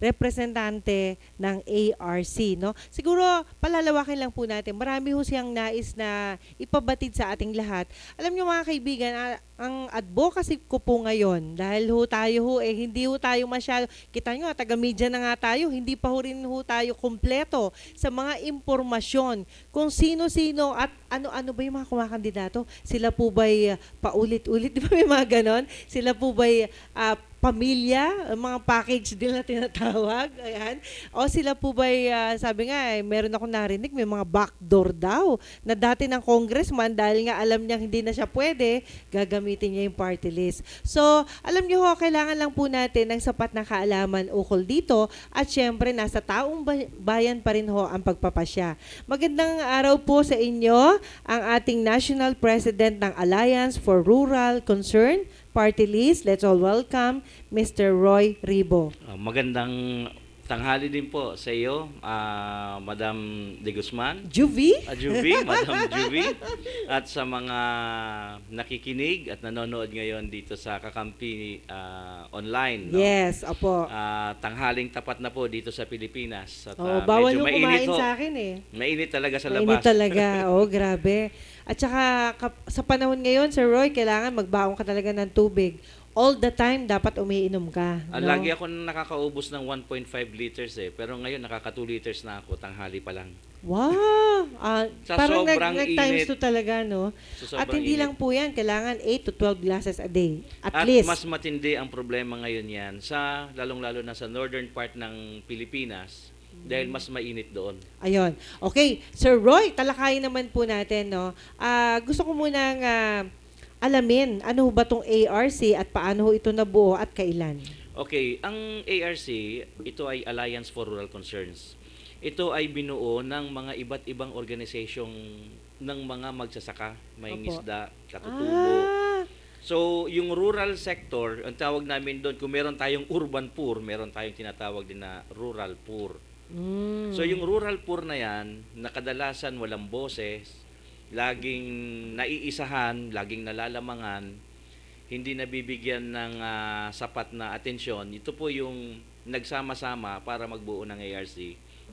representante ng ARC. No? Siguro, palalawakin lang po natin. Marami ho siyang nais na ipabatid sa ating lahat. Alam niyo mga kaibigan, ang advocacy ko po ngayon, dahil ho tayo ho, hindi ho tayo masyado, kita nyo, taga-media na nga tayo, hindi pa ho rin ho tayo kompleto sa mga impormasyon kung sino-sino at ano-ano ba yung mga kumakandidato. Sila po ba'y paulit-ulit, di ba may mga ganon? Sila po ba'y pamilya, mga package deal na tinatawag. Ayan. O sila po ba, sabi nga, meron ako narinig, may mga backdoor daw na dati ng congressman, dahil nga alam niya hindi na siya pwede, gagamitin niya yung party list. So, alam niyo ho, kailangan lang po natin ng sapat na kaalaman ukol dito at syempre, nasa taong bayan pa rin ho ang pagpapasya. Magandang araw po sa inyo, ang ating National President ng Alliance for Rural Concern, Party List. Let's all welcome Mr. Roy Ribo. Magandang tanghali din po sa iyo, Madam De Guzman. Juvie? Madam Juvie. At sa mga nakikinig at nanonood ngayon dito sa Kakampi online. No? Yes, opo. Tanghaling tapat na po dito sa Pilipinas. At, bawal medyo yung kumain mainit sa akin eh. Mainit talaga sa labas. Mainit talaga. Grabe. At saka sa panahon ngayon, Sir Roy, kailangan magbaon ka talaga ng tubig. All the time, dapat umiinom ka. No? Lagi ako nakakaubos ng 1.5 liters pero ngayon nakaka 2 liters na ako, tanghali pa lang. Wow! Parang sobrang times 2 talaga, no? At hindi init. lang po yan, kailangan 8 to 12 glasses a day. At At least. mas matindi ang problema ngayon yan lalong-lalo na sa northern part ng Pilipinas dahil mas mainit doon. Ayun. Okay, Sir Roy, talakayin naman po natin, no? Gusto ko munang alamin, ano ba tong ARC at paano ho ito nabuo at kailan? Okay, ang ARC, ito ay Alliance for Rural Concerns. Ito ay binuo ng mga iba't ibang organisasyong ng mga magsasaka, may ngisda, katutubo. So, yung rural sector, ang tawag namin doon, kung meron tayong urban poor, meron tayong tinatawag din na rural poor. So, yung rural poor na yan, nakadalasan walang boses, laging naiisahan, laging nalalamangan, hindi nabibigyan ng sapat na atensyon. Ito po yung nagsama-sama para magbuo ng ARC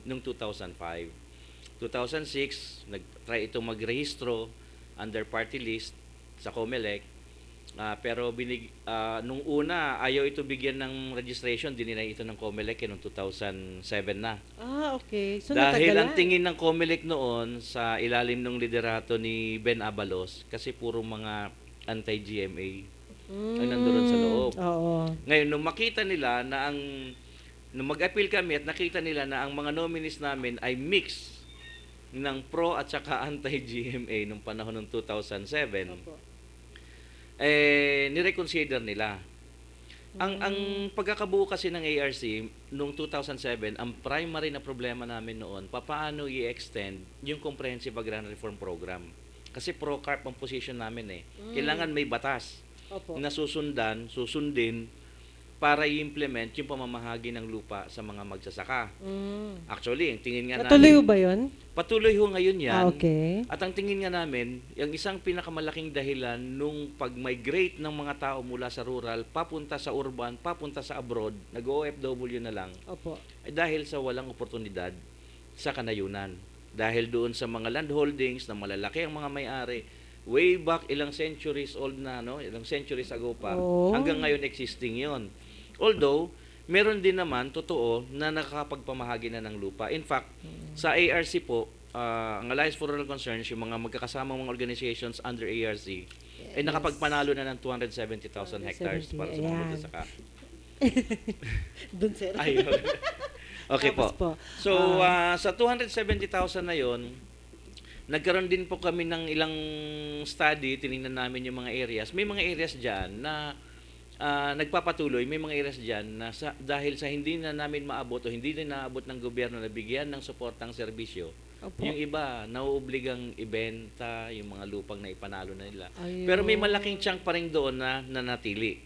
noong 2005. 2006, nag-try itong magrehistro under party list sa COMELEC. Pero nung una, ayaw ito bigyan ng registration, dininay ito ng COMELEC noong 2007 na. Okay. So, dahil natagalan. ang tingin ng COMELEC noon sa ilalim ng liderato ni Ben Abalos, kasi puro mga anti-GMA ang nandoon sa loob. Ngayon, nung makita nila na nung mag-appeal kami at nakita nila na ang mga nominees namin ay mix ng pro at saka anti-GMA nung panahon ng 2007, nireconsider nila. Ang pagkakabuo kasi ng ARC noong 2007, ang primary na problema namin noon, paano i-extend yung Comprehensive Agrarian Reform Program. Kasi pro-carp ang position namin Kailangan may batas na susundin para i-implement yung pamamahagi ng lupa sa mga magsasaka. Actually, ang tingin nga Natuloy namin... ba yun? Patuloy ho ngayon yan. Okay. At ang tingin nga namin, yung isang pinakamalaking dahilan nung pag-migrate ng mga tao mula sa rural, papunta sa urban, papunta sa abroad, nag-OFW na lang, ay dahil sa walang oportunidad sa kanayunan. Dahil doon sa mga land holdings na malalaki ang mga may-ari, way back ilang centuries old na, ilang centuries ago pa, hanggang ngayon existing yon. Although, meron din naman, totoo, na nakakapagpamahagi na ng lupa. In fact, sa ARC po, ang Alliance for Rural Concerns, yung mga magkakasamang mga organizations under ARC, ay nakapagpanalo na ng 270,000 hectares para sa mga magsasaka. Doon, sir. Ayun. Okay po. So, sa 270,000 na yon, nagkaroon din po kami ng ilang study, tinignan namin yung mga areas. May mga areas dyan na nagpapatuloy, may mga areas dyan na dahil sa hindi na namin maabot o hindi na naabot ng gobyerno na bigyan ng suportang serbisyo, yung iba, nauobligang ibenta yung mga lupang na ipanalo na nila. Pero may malaking chunk pa rin doon na nanatili.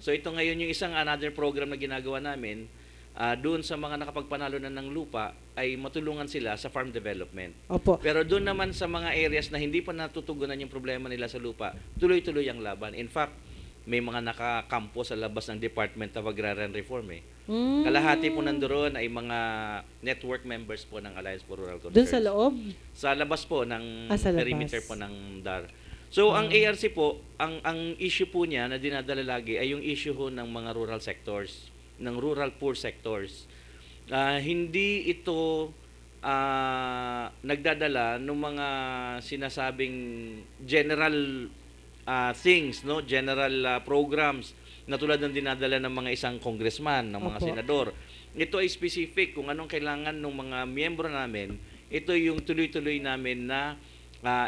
So ito ngayon yung isang another program na ginagawa namin, doon sa mga nakapagpanalo na ng lupa ay matulungan sila sa farm development. Pero doon naman sa mga areas na hindi pa natutugunan yung problema nila sa lupa, tuloy-tuloy ang laban. In fact, may mga nakakampo sa labas ng Department of Agrarian Reform Kalahati po nandoon ay mga network members po ng Alliance for Rural Concerns. Doon sa loob? Sa labas po ng sa perimeter po ng DAR. So ang ARC po, ang issue po niya na dinadala lagi ay yung issue ho ng mga rural sectors, ng rural poor sectors. Hindi ito nagdadala ng mga sinasabing general things, general programs na tulad ng dinadala ng mga isang congressman, ng mga Opo. senador. Ito ay specific kung anong kailangan ng mga miyembro namin. Ito yung tuloy-tuloy namin na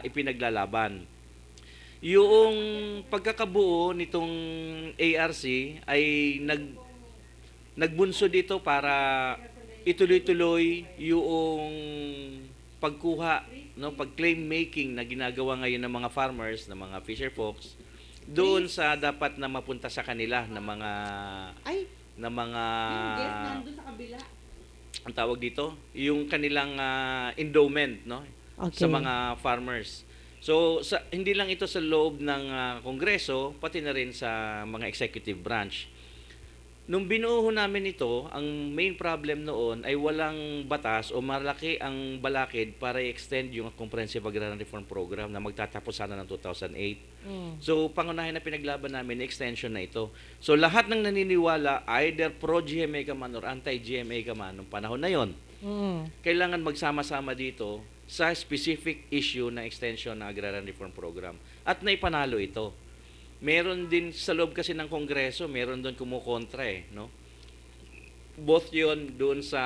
ipinaglalaban. Yung pagkakabuo nitong ARC ay nagbunso dito para ituloy-tuloy yung pagkuha, no, pag-claim making na ginagawa ngayon ng mga farmers, ng mga fisher folks doon sa dapat na mapunta sa kanila ng mga ang tawag dito, yung kanilang endowment, no, Okay. sa mga farmers. So hindi lang ito sa loob ng Kongreso, pati na rin sa mga executive branch. Nung binuo namin ito, ang main problem noon ay walang batas o malaki ang balakid para i-extend yung Comprehensive Agrarian Reform Program na magtatapos sana ng 2008. So, pangunahin na pinaglaban namin, extension na ito. So, lahat ng naniniwala, either pro-GMA ka man or anti-GMA ka man, nung panahon na yon, kailangan magsama-sama dito sa specific issue na extension ng Agrarian Reform Program. At naipanalo ito. Meron din sa loob kasi ng Kongreso, meron doon kumukontra no? Both yon doon sa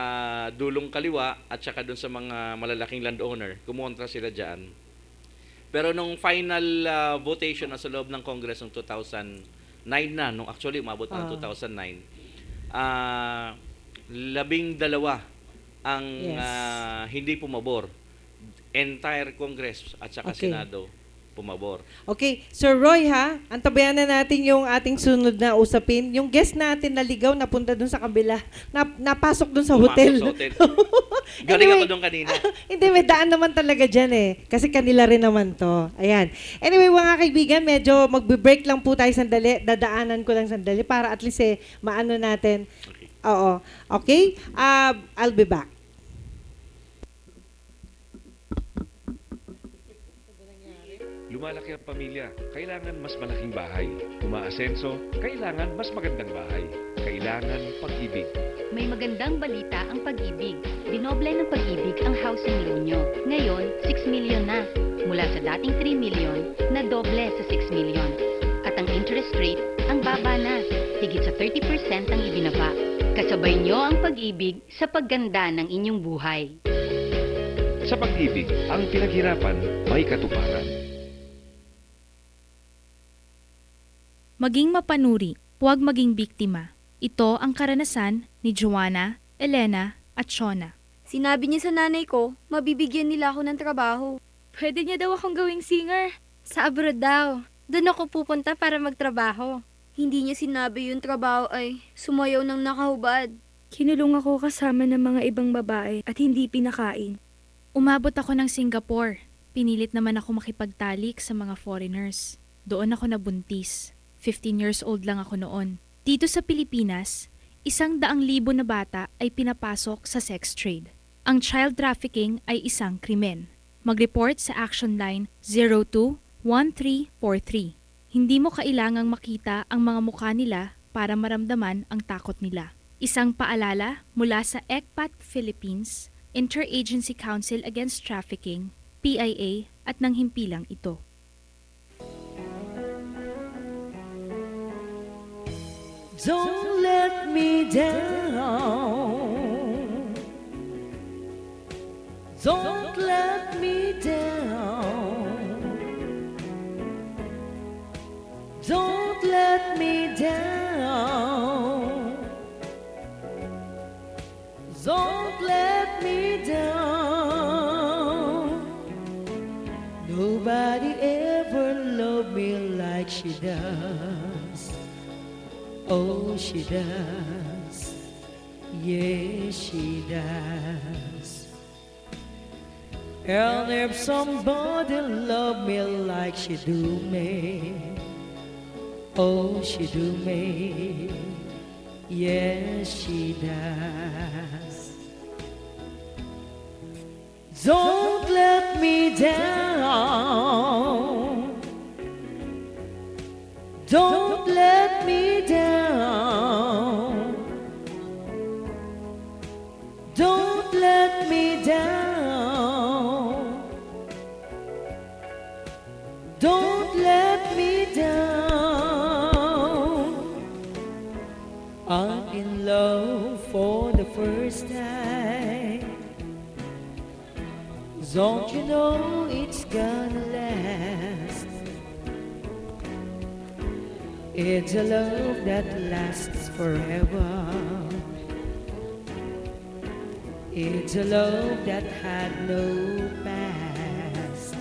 dulong kaliwa at saka doon sa mga malalaking landowner, kumontra sila diyan. Pero nung final votation na sa loob ng Congress ng 2009 na, nung actually umabot na ng 2009, 12 ang hindi pumabor. Entire Congress at saka Senado pumabor. Okay, Sir Roy ha, antabayan na natin yung ating sunod na usapin. Yung guest natin naligaw, napunta dun sa kabila, napasok dun sa hotel. Galing ako dun kanina. Hindi, may daan naman talaga dyan kasi kanila rin naman to. Ayan. Anyway, mga kaibigan, medyo magbe-break lang po tayo sandali. Dadaanan ko lang sandali para at least maano natin. Okay. Oo. Okay? I'll be back. Lumalaki ang pamilya, kailangan mas malaking bahay. Umaasenso, kailangan mas magandang bahay. Kailangan pag-ibig. May magandang balita ang pag-ibig. Dinoble ng pag-ibig ang housing loan nyo. Ngayon, 6 million na. Mula sa dating 3 million, na doble sa 6 million. At ang interest rate, ang baba na. Higit sa 30% ang ibinaba. Kasabay nyo ang pag-ibig sa pagganda ng inyong buhay. Sa pag-ibig, ang pinaghirapan may katuparan. Maging mapanuri, huwag maging biktima. Ito ang karanasan ni Joanna, Elena at Shona. Sinabi niya sa nanay ko, mabibigyan nila ako ng trabaho. Pwede niya daw akong gawing singer. Sa abroad daw. Doon ako pupunta para magtrabaho. Hindi niya sinabi yung trabaho ay sumayaw ng nakahubad. Kinulong ako kasama ng mga ibang babae at hindi pinakain. Umabot ako ng Singapore. Pinilit naman ako makipagtalik sa mga foreigners. Doon ako nabuntis. 15 years old lang ako noon. Dito sa Pilipinas, 100,000 na bata ay pinapasok sa sex trade. Ang child trafficking ay isang krimen. Mag-report sa Action Line 02-1343. Hindi mo kailangang makita ang mga mukha nila para maramdaman ang takot nila. Isang paalala mula sa ECPAT Philippines, Interagency Council Against Trafficking, PIA at ng himpilang ito. Don't let me down. Don't let me down. Don't let me down. Don't let me down. Nobody ever loved me like she does. Oh, she does. Yes, she does. And if somebody loved me like she do me, oh, she do me. Yes, she does. Don't let me down. Don't let me down. Don't let me down. Don't let me down. in love for the first time. Don't you know it's gonna last? It's a love that lasts forever. It's a love that had no past.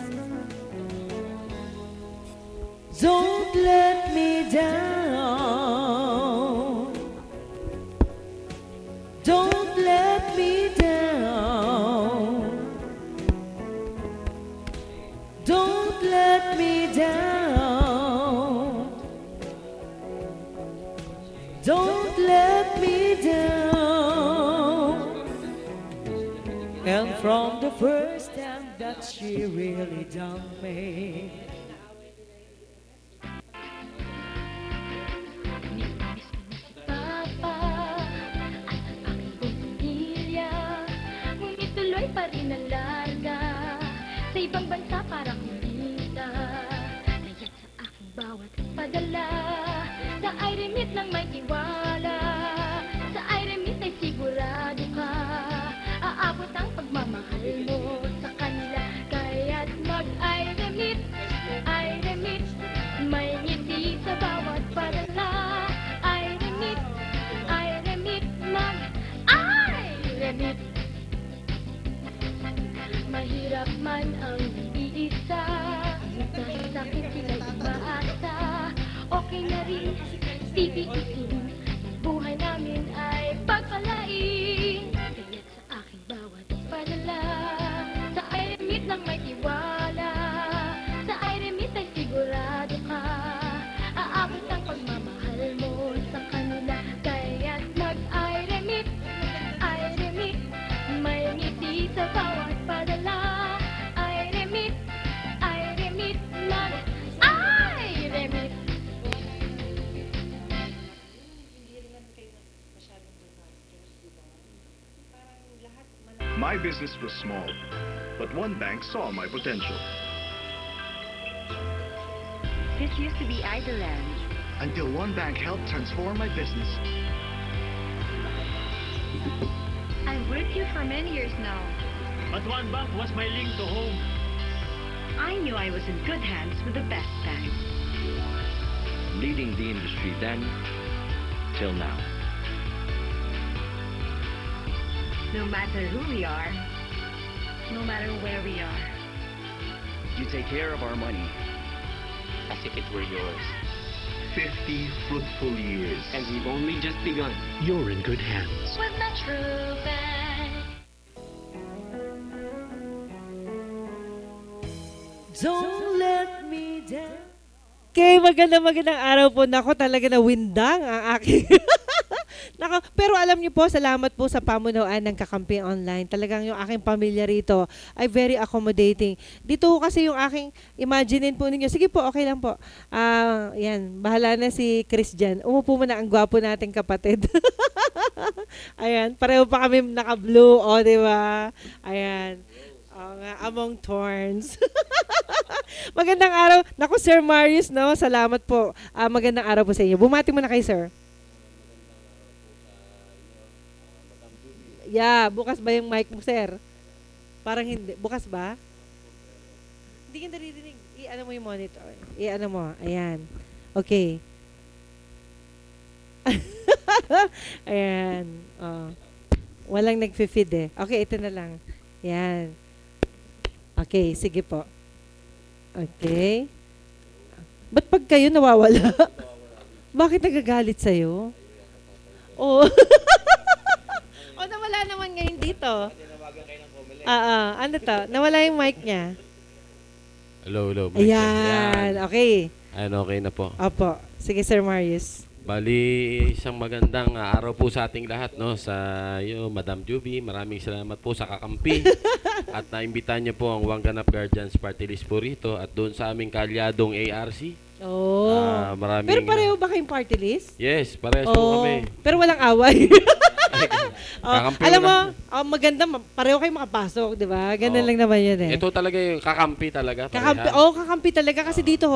Don't let me down. Don't let me down. Don't let me down. Don't let me down. And from the first time that she really done me, tuloy pa rin ang larga sa ibang bansa para kumita. Kaya't sa aking bawat padala, sa I-remit lang may tiwala. Sa I-remit ay sigurado ka, aabot ang pagmamahal mo sa kanila. Kaya't mag-I-remit, I-remit, may ngiti sa bawat padala. I-remit, I-remit, mag-I-remit. Mahirap man ang iisa, dahil sakit sila'y umaasa. Okay na rin, titiisin, buhay namin ay pagpalain. Kaya't sa aking bawat padala, sa I-remit lang may tiwala. Sa I-remit ay sigurado ka, aabot ang pagmamahal mo sa kanila. Kaya't mag-I-remit, I-remit, may ngiti sa bawat padala. I-remit, I-remit, mag-I-remit. My business was small, but one bank saw my potential. This used to be Idleland. Until one bank helped transform my business. I've worked here for many years now. But one bank was my link to home. I knew I was in good hands with the best bank. Leading the industry then, till now. No matter who we are, no matter where we are. You take care of our money as if it were yours. 50 fruitful years. And we've only just begun. You're in good hands. With Metro Bank. don't let me down. Okay, magandang araw po. Nako, talaga na windang ang aking... Nako, pero alam niyo po, salamat po sa pamunuan ng Kakampi Online. Talagang yung aking pamilya rito ay very accommodating. Dito kasi yung aking, imaginein po ninyo. Sige po, okay lang po. Yan, bahala na si Chris dyan. Umupo mo na ang gwapo nating kapatid. Ayan, pareho pa kami naka-blue, o, di ba? Ayan. Among thorns. Magandang araw. Naku, Sir Marius, no? Salamat po. Magandang araw po sa inyo. Bumati mo na kay Sir. Yeah, bukas ba yung mic mo, Sir? Parang hindi. Bukas ba? Hindi ka naririnig. I-ano mo yung monitor. I-ano mo. Ayan. Okay. Ayan. Oh. Walang nag-feed eh. Okay, ito na lang. Ayan. Okay, sige po. Okay. Ba't pag kayo nawawala? Bakit nagagalit sa'yo? Oh. O, nawala naman ngayon dito. Ano to? Nawala yung mic niya. Hello. Ayan. Okay. Ayan, okay na po. Opo. Sige, Sir Marius. Bali, isang magandang araw po sa ating lahat, no? Sa Madam Juby, maraming salamat po sa kakampi. At naimbitahan niyo po ang Wanganap Guardians Party List po rito at doon sa aming kalyadong ARC. Oh. Pero pareho ba kayong party list? Yes, parehas po kami. Pero walang away. Ay, Kakampi Alam mo mo, maganda, pareho kayo makapasok, di ba? Ganun lang naman yan eh. Ito talaga yung kakampi talaga. Kakampi, kakampi talaga kasi dito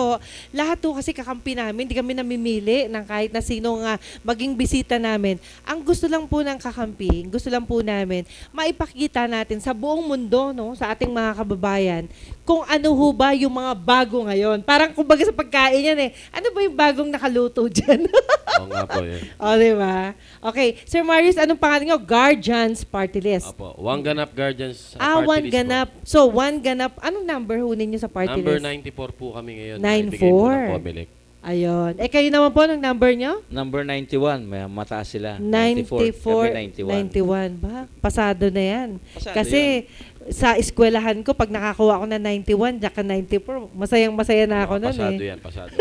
lahat kasi kakampi namin, hindi kami namimili ng kahit na sino nga maging bisita namin. Ang gusto lang po ng kakampi, gusto lang po namin, maipakita natin sa buong mundo, no, sa ating mga kababayan, kung ano ho ba yung mga bago ngayon. Parang kumbaga sa pagkain yan eh. Ano ba yung bagong nakaluto dyan? Oo nga po yun. Di ba? Okay. Sir Marius, anong pangalan nyo? Guardians Party List. Opo. Wanganap Guardians Party One List Ganap. po. So, One Ganap. Anong number ho ninyo sa party Number list? 94 po kami ngayon. 94. Ayun. Kayo naman po, ng number nyo? Number 91. May mataas sila. 94. Kami 91. Ba? Pasado na yan. Pasado Kasi sa eskwelahan ko, pag nakakuha ako na 91, tsaka 94, masayang-masaya na ako nun pasado eh. yan, pasado.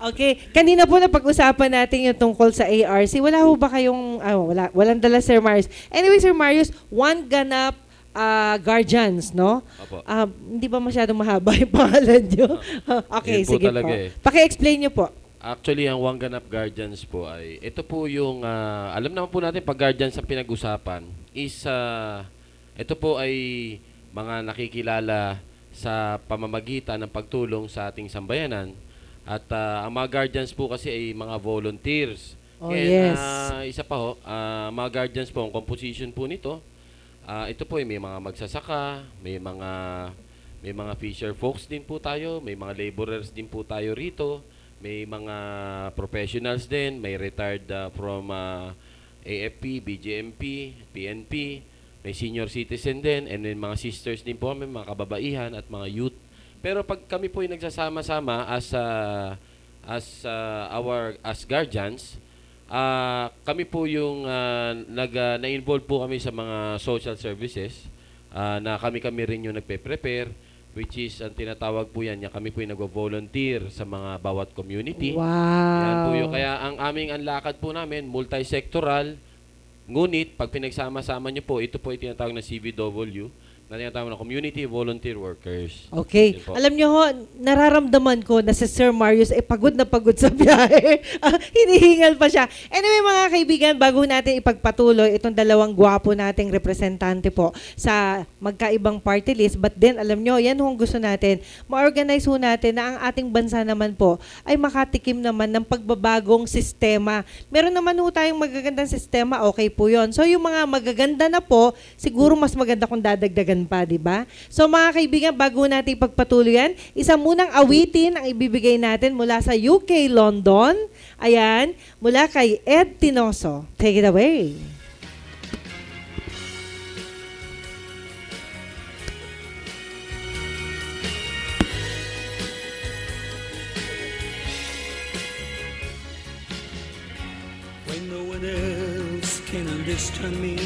Okay. Kanina po na pag-usapan natin yung tungkol sa ARC. Wala ho ba kayong, walang dala Sir Marius. Anyway, Sir Marius, One Ganap Guardians, no? Hindi ba masyadong mahaba yung pangalan nyo? Okay, sige po. Paki-explain nyo po. Actually, ang Wanganap Guardians po ay, ito po yung, alam naman po natin, pag Guardians ang pinag-usapan, is, ito po ay mga nakikilala sa pamamagitan ng pagtulong sa ating sambayanan. At ang mga Guardians po kasi ay mga volunteers. Yes. Isa pa ho, mga Guardians po, ang composition po nito, ito po ay may mga magsasaka, may mga fisher folks din po tayo, may mga laborers din po tayo rito, may mga professionals din, may retired from AFP, BJMP, PNP, may senior citizen din, and then mga sisters din po, may mga kababaihan at mga youth. Pero pag kami po ay nagsasama-sama as guardians, kami po yung na-involve po kami sa mga social services, na kami rin yung nagpe-prepare, which is ang tinatawag po yan, kami po yung nagvo-volunteer sa mga bawat community. Wow! Yan po yung, kaya ang lakad po namin, multi-sectoral, ngunit pag pinagsama-sama nyo po, ito po ay tinatawag na CVW, na tinatawag na Community Volunteer Workers. Okay. Alam nyo ho, nararamdaman ko na si Sir Marius pagod na pagod sa biyahe. Hinihingal pa siya. Anyway mga kaibigan, bago natin ipagpatuloy itong dalawang gwapo nating representante po sa magkaibang party list, but then alam nyo, yan hong gusto natin, ma-organize ho natin na ang ating bansa naman po ay makatikim naman ng pagbabagong sistema. Meron naman ho tayong magagandang sistema, okay po yon. So yung mga magaganda na po, siguro mas maganda kung dadagdagan pa, di ba? So mga kaibigan, bago natin ipagpatuloy yan, isa munang awitin ang ibibigay natin mula sa UK, London. Ayan, mula kay Ed Tinoso. Take it away. When no one else can understand me,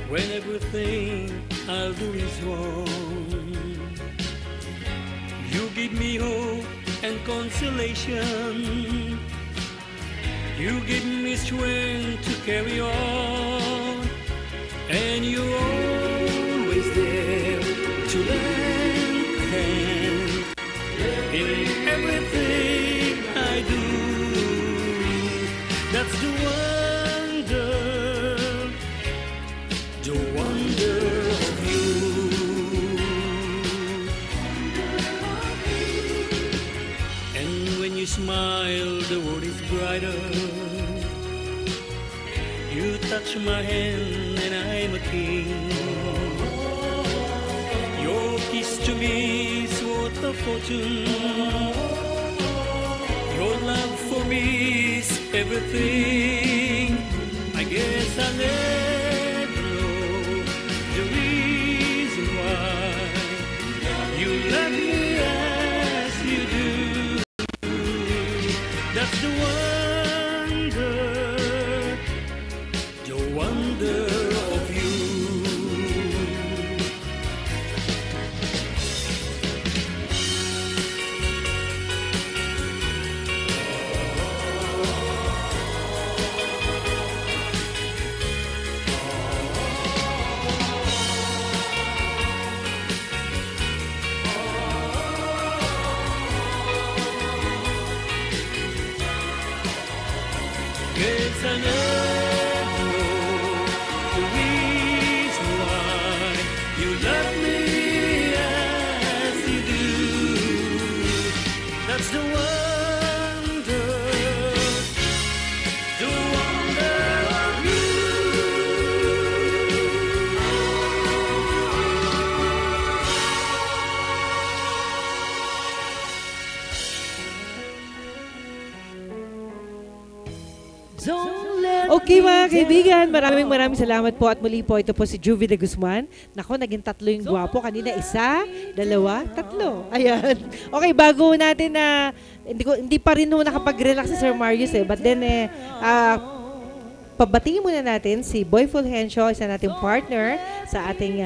when everything I'll do is wrong, you give me hope and consolation. You give me strength to carry on, and you're always there to lend a hand in everything I do. That's the wonder of you. And when you smile, the world is brighter. You touch my hand and I'm a king. Your kiss to me is worth a fortune. Your love for me is everything. I guess I'll never know the reason why you love me as you do. That's the wonder of you. Sana the reason why you love me as you do. That's the wonder of you. Okay mga kaibigan, maraming salamat po at muli po ito po si Juvie de Guzman. Nako, naging 3 yung gwapo. Kanina 1, 2, 3. Ayan. Okay, bago natin na hindi pa rin nakapag-relax si Sir Marius But then pabatingin muna natin si Boy Fulgencio, isa nating partner sa ating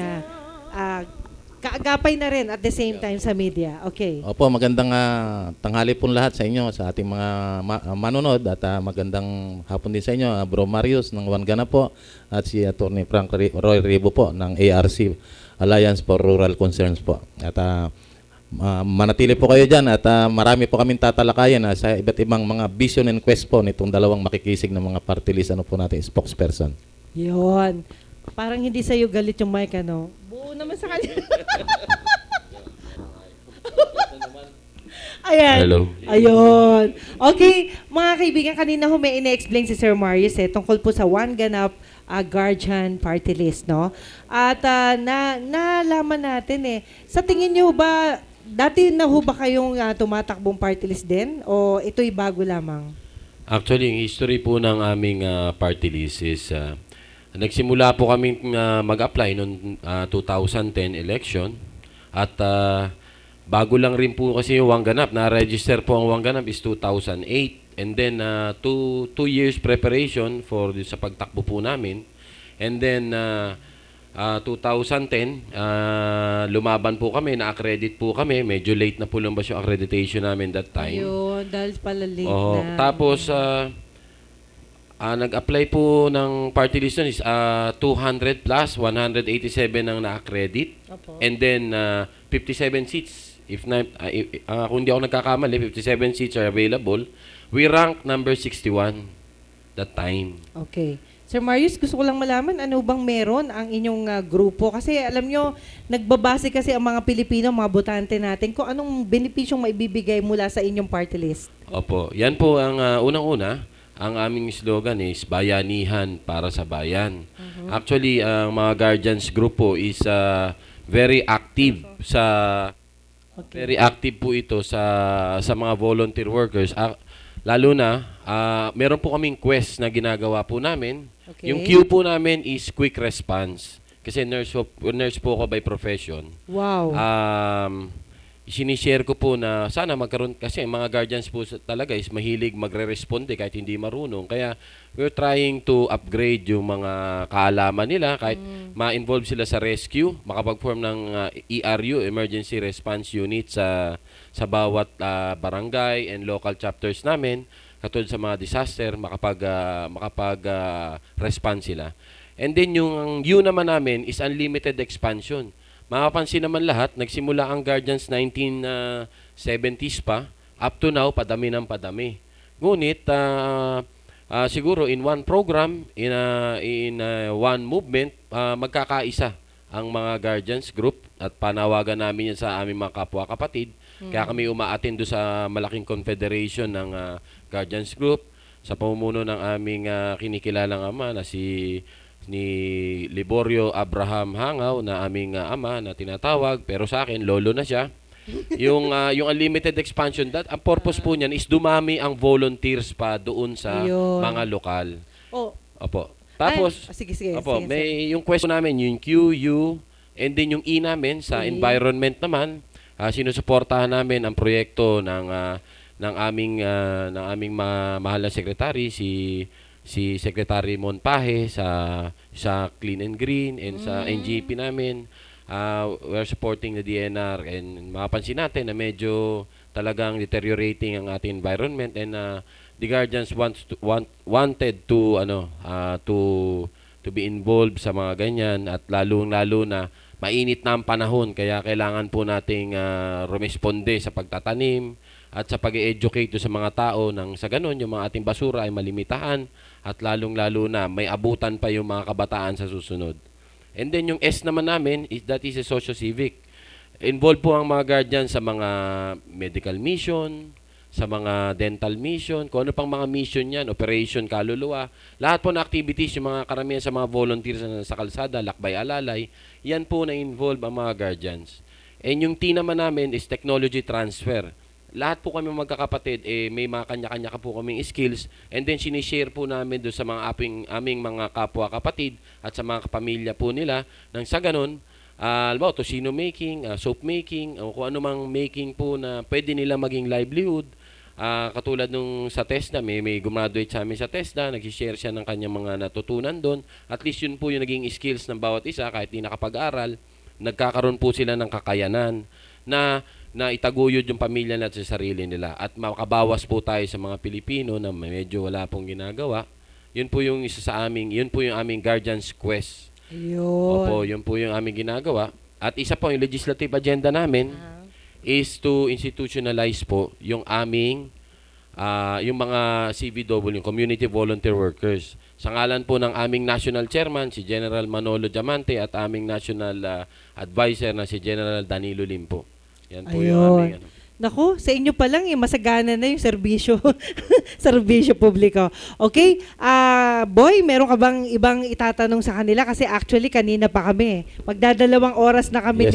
kaagapay na rin at the same time sa media. Okay. Opo, magandang tanghali po lahat sa inyo, sa ating mga manonood at magandang hapon din sa inyo, Bro Marius ng Wangana po at si Attorney Frank Roy Ribo po ng ARC, Alliance for Rural Concerns po. At manatili po kayo dyan at marami po kaming tatalakayan sa iba't ibang mga vision and quest po nitong dalawang makikisig ng mga party list po natin, spokesperson. Yun. Parang hindi sa'yo galit yung mic, ano? Buo naman sa kanya. Ayan. Hello. Ayun. Okay, mga kaibigan, kanina may ina-explain si Sir Marius tungkol po sa One Ganap Guardian Party List, no? At nalaman natin sa tingin niyo ba, dati na ho ba kayong tumatakbong party list din? O ito'y bago lamang? Actually, yung history po ng aming party list is nagsimula po kami mag-apply noong 2010 election at bago lang rin po kasi yung Wangganap. Na-register po ang Wangganap is 2008 and then 2 years preparation sa pagtakbo po namin. And then 2010 lumaban po kami, na-accredit po kami. Medyo late na po lang ba yung accreditation namin that time. Ayun, dahil pala late na. Tapos nag-apply po ng party list is 200 plus, 187 ang na-accredit. And then 57 seats. Kung hindi ako nagkakamali, 57 seats are available. We ranked number 61 that time. Okay. Sir Marius, gusto ko lang malaman ano bang meron ang inyong grupo? Kasi alam nyo, nagbabase kasi ang mga Pilipino, mga botante natin, kung anong benepisyong maibibigay mula sa inyong party list. Opo. Yan po ang unang-una. Ang aming slogan is bayanihan para sa bayan. Actually, ang mga guardians group po is very active very active po ito sa mga volunteer workers. Lalo na meron po kaming quest na ginagawa po namin. Yung Q po namin is quick response. Kasi nurse po ako by profession. Wow. Sinishare ko po na sana magkaroon, kasi mga guardians po talaga is mahilig magre-responde kahit hindi marunong. Kaya we're trying to upgrade yung mga kaalaman nila kahit ma-involve sila sa rescue, makapag-form ng ERU, Emergency Response Unit sa bawat barangay and local chapters namin. Katulad sa mga disaster, makapag-respond sila. And then yung U naman namin is unlimited expansion. Makapansin naman lahat, nagsimula ang Guardians 1970s pa, up to now, padami ng padami. Ngunit, siguro in one program, in one movement, magkakaisa ang mga Guardians group at panawagan namin yan sa aming mga kapwa-kapatid. Kaya kami umaatin doon sa malaking confederation ng Guardians group sa pamumuno ng aming kinikilalang ama na ni Liborio Abraham Hangaw na aming ama na tinatawag, pero sa akin lolo na siya. Yung unlimited expansion, ang purpose po niyan is dumami ang volunteers pa doon sa mga lokal. Opo. Tapos sige, may yung question namin yung Q, U, and then yung E namin sa environment naman, sinusuportahan namin ang proyekto ng aming mahal na secretary si Secretary Monpahe sa Clean and Green and sa NGP namin. We're supporting the DNR and makapansin natin na medyo talagang deteriorating ang ating environment and the Guardians wanted to be involved sa mga ganyan at lalo na mainit na ang panahon kaya kailangan po nating rumesponde sa pagtatanim at sa pag-educate sa mga tao nang sa ganun yung mga ating basura ay malimitahan at lalong-lalo na may abutan pa yung mga kabataan sa susunod. And then yung S naman namin, that is a socio-civic. Involved po ang mga guardian sa mga medical mission, sa mga dental mission, kung ano pang mga mission yan, operation kaluluwa, lahat po na activities, yung mga karamihan sa mga volunteers sa kalsada, lakbay alalay, yan po na involve ang mga guardians. And yung T naman namin is technology transfer. Lahat po kami magkakapatid, may mga kanya-kanya po kaming skills, and then sinishare po namin doon sa mga aming mga kapwa kapatid at sa mga kapamilya po nila, nang sa ganun, halimbawa, tosino making, soap making, o kung ano mang making po na pwede nila maging livelihood. Katulad nung sa TESDA, may gumraduate sa amin sa TESDA, nag-share siya ng kanyang mga natutunan doon. At least yun po yung naging skills ng bawat isa, kahit di nakapag-aral, nagkakaroon po sila ng kakayanan na itaguyod yung pamilya nila at sa sarili nila. At makabawas po tayo sa mga Pilipino na medyo wala pong ginagawa. Yun po yung isa sa aming, yun po yung aming Guardian's Quest. Opo, yun po yung aming ginagawa. At isa po, yung legislative agenda namin is to institutionalize po yung aming, yung mga CVW, yung Community Volunteer Workers. Sa ngalan po ng aming National Chairman, si General Manolo Diamante, at aming National Advisor na si General Danilo Limpo. Yan po yung aming Naku, sa inyo pa lang masagana na yung serbisyo. Serbisyo publiko. Okay? Boy, meron ka bang ibang itatanong sa kanila? Kasi actually, kanina pa kami. Magdadalawang oras na kami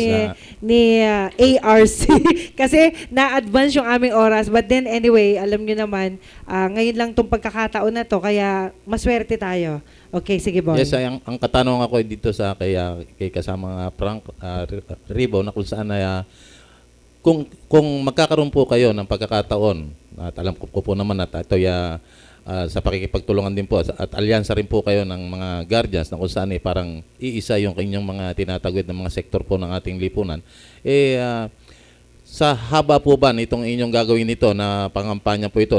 ni ARC. Kasi na-advance yung aming oras. But then anyway, alam nyo naman, ngayon lang itong pagkakataon na to, kaya maswerte tayo. Okay, sige, Boy. Yes, ang katanungan ko dito sa kay kasama Frank Ribo, na kung saan ay kung magkakaroon po kayo ng pagkakataon, at alam ko po naman at ito sa pakikipagtulungan din po at alyansa rin po kayo ng mga guardians na kung saan parang iisa yung inyong mga tinataguyod ng mga sektor po ng ating lipunan, sa haba po ba nitong inyong gagawin nito na pangampanya po ito,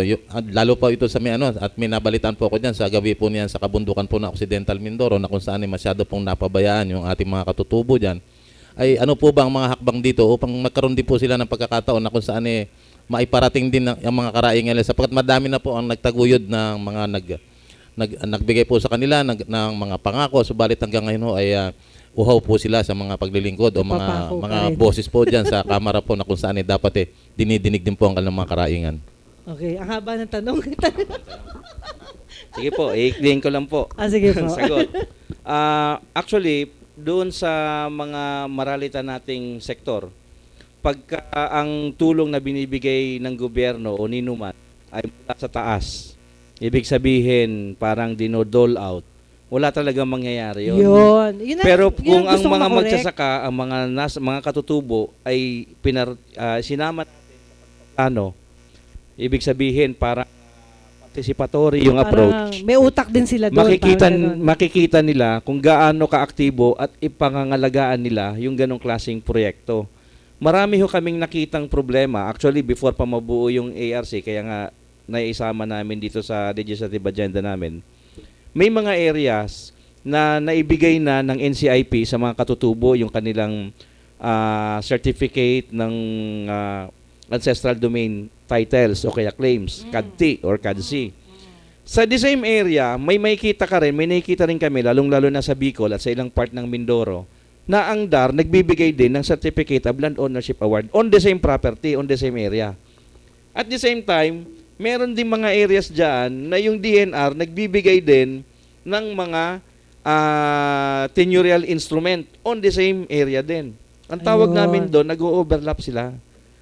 lalo pa ito sa at may nabalitaan po ako dyan sa gabi po niyan sa kabundukan po na Occidental Mindoro na kung saan masyado pong napabayaan yung ating mga katutubo dyan, ay ano po ba ang mga hakbang dito upang magkaroon din po sila ng pagkakataon na kung saan maiparating din ang mga karaingan nila, sapagkat madami na po ang nagtaguyod ng mga nagbigay po sa kanila ng mga pangako, subalit hanggang ngayon ay uhaw po sila sa mga paglilingkod o mga boses po dyan sa kamera po na kung saan dapat dinidinig din po ang kanilang mga karaingan. Okay, ang haba ng tanong. Sige po, i-clean ko lang po. Sige po. Sagot. Actually, doon sa mga maralitan nating sektor, pagka ang tulong na binibigay ng gobyerno o ninuman ay mula sa taas, ibig sabihin parang dinodole out, wala talagang mangyayari yun. Pero kung ang mga magsasaka, ang mga katutubo ay sinama natin, ibig sabihin parang participatory yung approach. May utak din sila doon. Makikita nila kung gaano kaaktibo at ipangangalagaan nila yung ganong klaseng proyekto. Marami ho kaming nakitang problema. Actually, before pa mabuo yung ARC, kaya nga naiisama namin dito sa legislative agenda namin, may mga areas na naibigay na ng NCIP sa mga katutubo yung kanilang certificate ng ancestral domain titles o kaya claims, CAD-T or CAD-C. Sa the same area, may nakikita rin kami, lalong-lalo na sa Bicol at sa ilang part ng Mindoro, na ang DAR nagbibigay din ng Certificate of Land Ownership Award on the same property, on the same area. At the same time, meron din mga areas dyan na yung DNR nagbibigay din ng mga tenurial instrument on the same area din. Ang tawag namin doon, nag-overlap sila.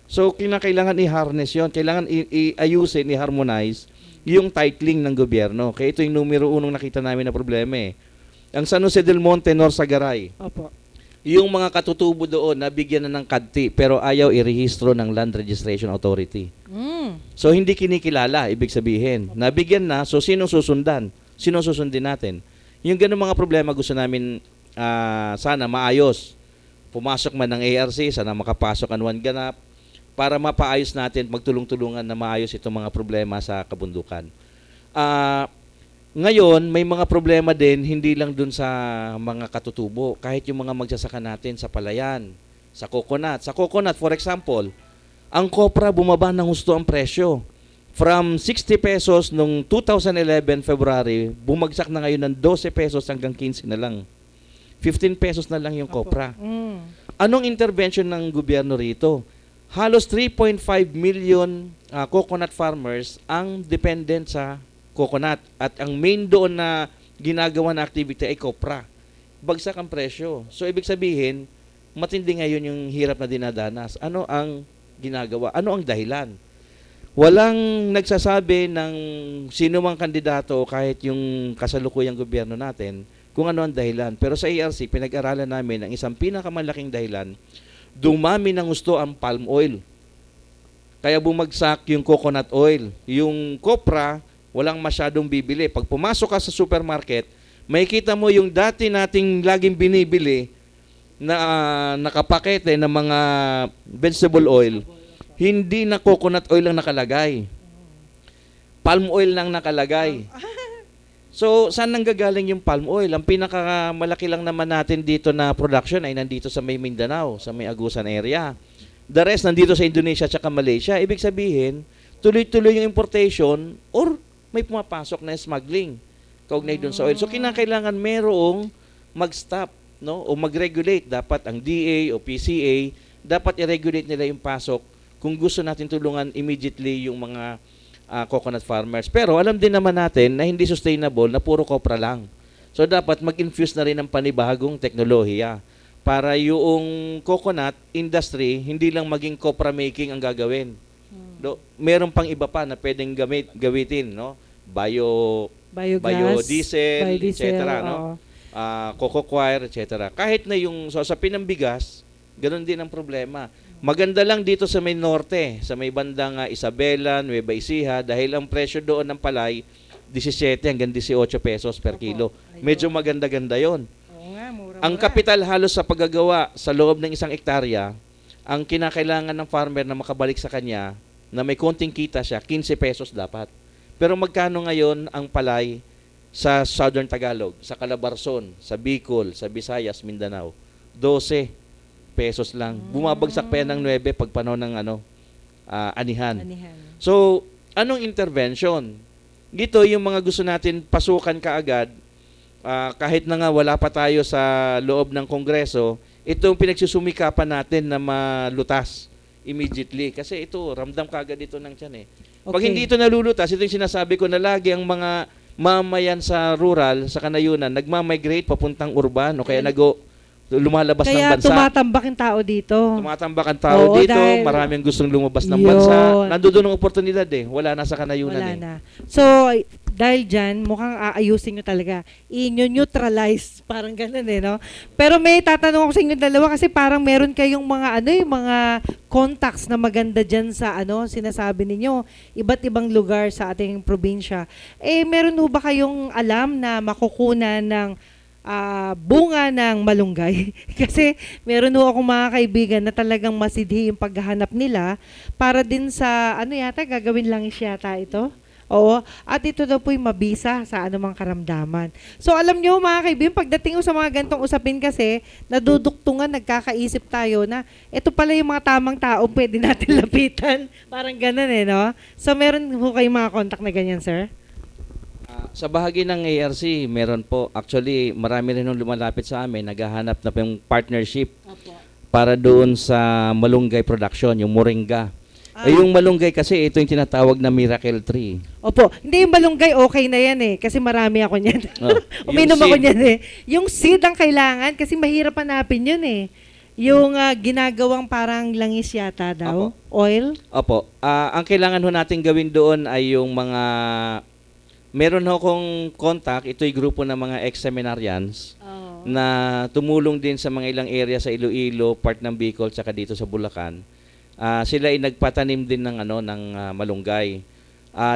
So, kailangan i-harness yun. Kailangan i-ayusin, i-harmonize yung titling ng gobyerno. Kaya ito yung numero 1 nakita namin na problema Ang San Jose del Monte, Norsagaray. Opo. Yung mga katutubo doon, nabigyan na ng CAD-T, pero ayaw i-rehistro ng Land Registration Authority. So, hindi kinikilala, ibig sabihin. Nabigyan na, so sino susundan? Sino susundin natin? Yung ganun mga problema gusto namin sana maayos. Pumasok man ng ARC, sana makapasok ang One Ganap, para mapaayos natin, magtulong-tulungan na maayos itong mga problema sa kabundukan. Ngayon, may mga problema din, hindi lang dun sa mga katutubo, kahit yung mga magsasaka natin sa palayan, sa coconut. Sa coconut, for example, Ang kopra bumaba ng husto ang presyo. From 60 pesos nung 2011 February, bumagsak na ngayon ng 12 pesos hanggang 15 na lang. 15 pesos na lang yung kopra. Anong intervention ng gobyerno rito? Halos 3.5 million coconut farmers ang dependent sa coconut. At ang main doon na ginagawa na activity ay kopra. Bagsak ang presyo. So, ibig sabihin, matindi ngayon yung hirap na dinadanas. Ano ang ginagawa? Ano ang dahilan? Walang nagsasabi ng sino mang kandidato kahit yung kasalukuyang gobyerno natin kung ano ang dahilan. Pero sa ARC, pinag-aralan namin ang isang pinakamalaking dahilan, dumami ng gusto ang palm oil. Kaya bumagsak yung coconut oil. Yung kopra, walang masyadong bibili. Pag pumasok ka sa supermarket, makikita mo yung dati nating laging binibili na nakapakete ng mga vegetable oil, hindi na coconut oil lang nakalagay. Palm oil lang nakalagay. So, saan nanggagaling yung palm oil? Ang pinakamalaki lang naman natin dito na production ay nandito sa may Mindanao, sa may Agusan area. The rest nandito sa Indonesia at Malaysia. Ibig sabihin, tuloy-tuloy yung importation or may pumapasok na smuggling kaugnay doon sa oil. So, kinakailangan merong mag-stop, no? O mag-regulate. Dapat ang DA o PCA, dapat i-regulate nila yung pasok kung gusto natin tulungan immediately yung mga coconut farmers. Pero alam din naman natin na hindi sustainable na puro kopra lang. So dapat mag-infuse na rin ng panibagong teknolohiya para yung coconut industry hindi lang maging kopra making ang gagawin. Meron pang iba pa na pwedeng gamitin, no? Biodiesel, etc. No? Coco coir, etc. Kahit na yung sa pinambigas, ganoon din ang problema. Maganda lang dito sa may norte, sa may bandang Isabela, Nueva Ecija, dahil ang presyo doon ng palay, 17 hanggang 18 pesos per kilo. Medyo maganda-ganda yon. Ang kapital halos sa paggagawa sa loob ng 1 hektarya, ang kinakailangan ng farmer na makabalik sa kanya, na may konting kita siya, 15 pesos dapat. Pero magkano ngayon ang palay sa Southern Tagalog, sa Calabarzon, sa Bicol, sa Visayas, Mindanao? 12 pesos lang. Bumabagsak pa yan ng 9 pag panahon ng anihan. So, anong intervention? Dito yung mga gusto natin pasukan kaagad, kahit na nga wala pa tayo sa loob ng Kongreso, itong pinagsusumikapan natin na malutas immediately. Kasi ito, ramdam kaagad ito ng tiyan eh. Pag hindi ito nalulutas, ito yung sinasabi ko na lagi ang mga mamayan sa rural, sa kanayunan, nagmamigrate papuntang urban o kaya lumalabas ng bansa. Kaya tumatambak ang tao dito. Tumatambak ang tao dito. Maraming gustong lumabas ng bansa. Nandoon ang oportunidad eh. Wala na sa kanayunan Wala na. So, dahil dyan, mukhang aayusin nyo talaga. I-neutralize. Parang ganun eh, no? Pero may tatanong ako sa inyo dalawa kasi parang meron kayong mga mga contacts na maganda dyan sa sinasabi ninyo. Iba't ibang lugar sa ating probinsya. Meron ho ba kayong alam na makukunan ng bunga ng malunggay? Kasi meron ho akong mga kaibigan na talagang masidhi yung paghahanap nila para din sa, yata, gagawin lang yata ito. Oo. At ito daw po'y mabisa sa anumang karamdaman. So, alam nyo mga kaibigan, pagdating sa mga gantong usapin kasi, naduduktungan, nagkakaisip tayo na ito pala yung mga tamang tao pwede natin lapitan. Parang ganun eh, no? So, meron ho kayong mga contact na ganyan, sir? Sa bahagi ng ARC, meron po. Actually, marami rin nung lumalapit sa amin, naghahanap na po yung partnership para doon sa malunggay production, yung moringa. Yung malunggay kasi, ito yung tinatawag na miracle tree. Opo. Hindi yung malunggay, okay na yan eh. Kasi marami ako niyan. Uminom ako niyan eh. Yung seed ang kailangan kasi mahirap hanapin yun eh. Yung ginagawang parang langis yata daw. Oil. Opo. Ang kailangan ho natin gawin doon ay yung mga... Meron ho akong contact, ito'y grupo ng mga ex-seminarians na tumulong din sa mga ilang area sa Iloilo, part ng Bicol, tsaka dito sa Bulacan. Sila ay nagpatanim din ng malunggay.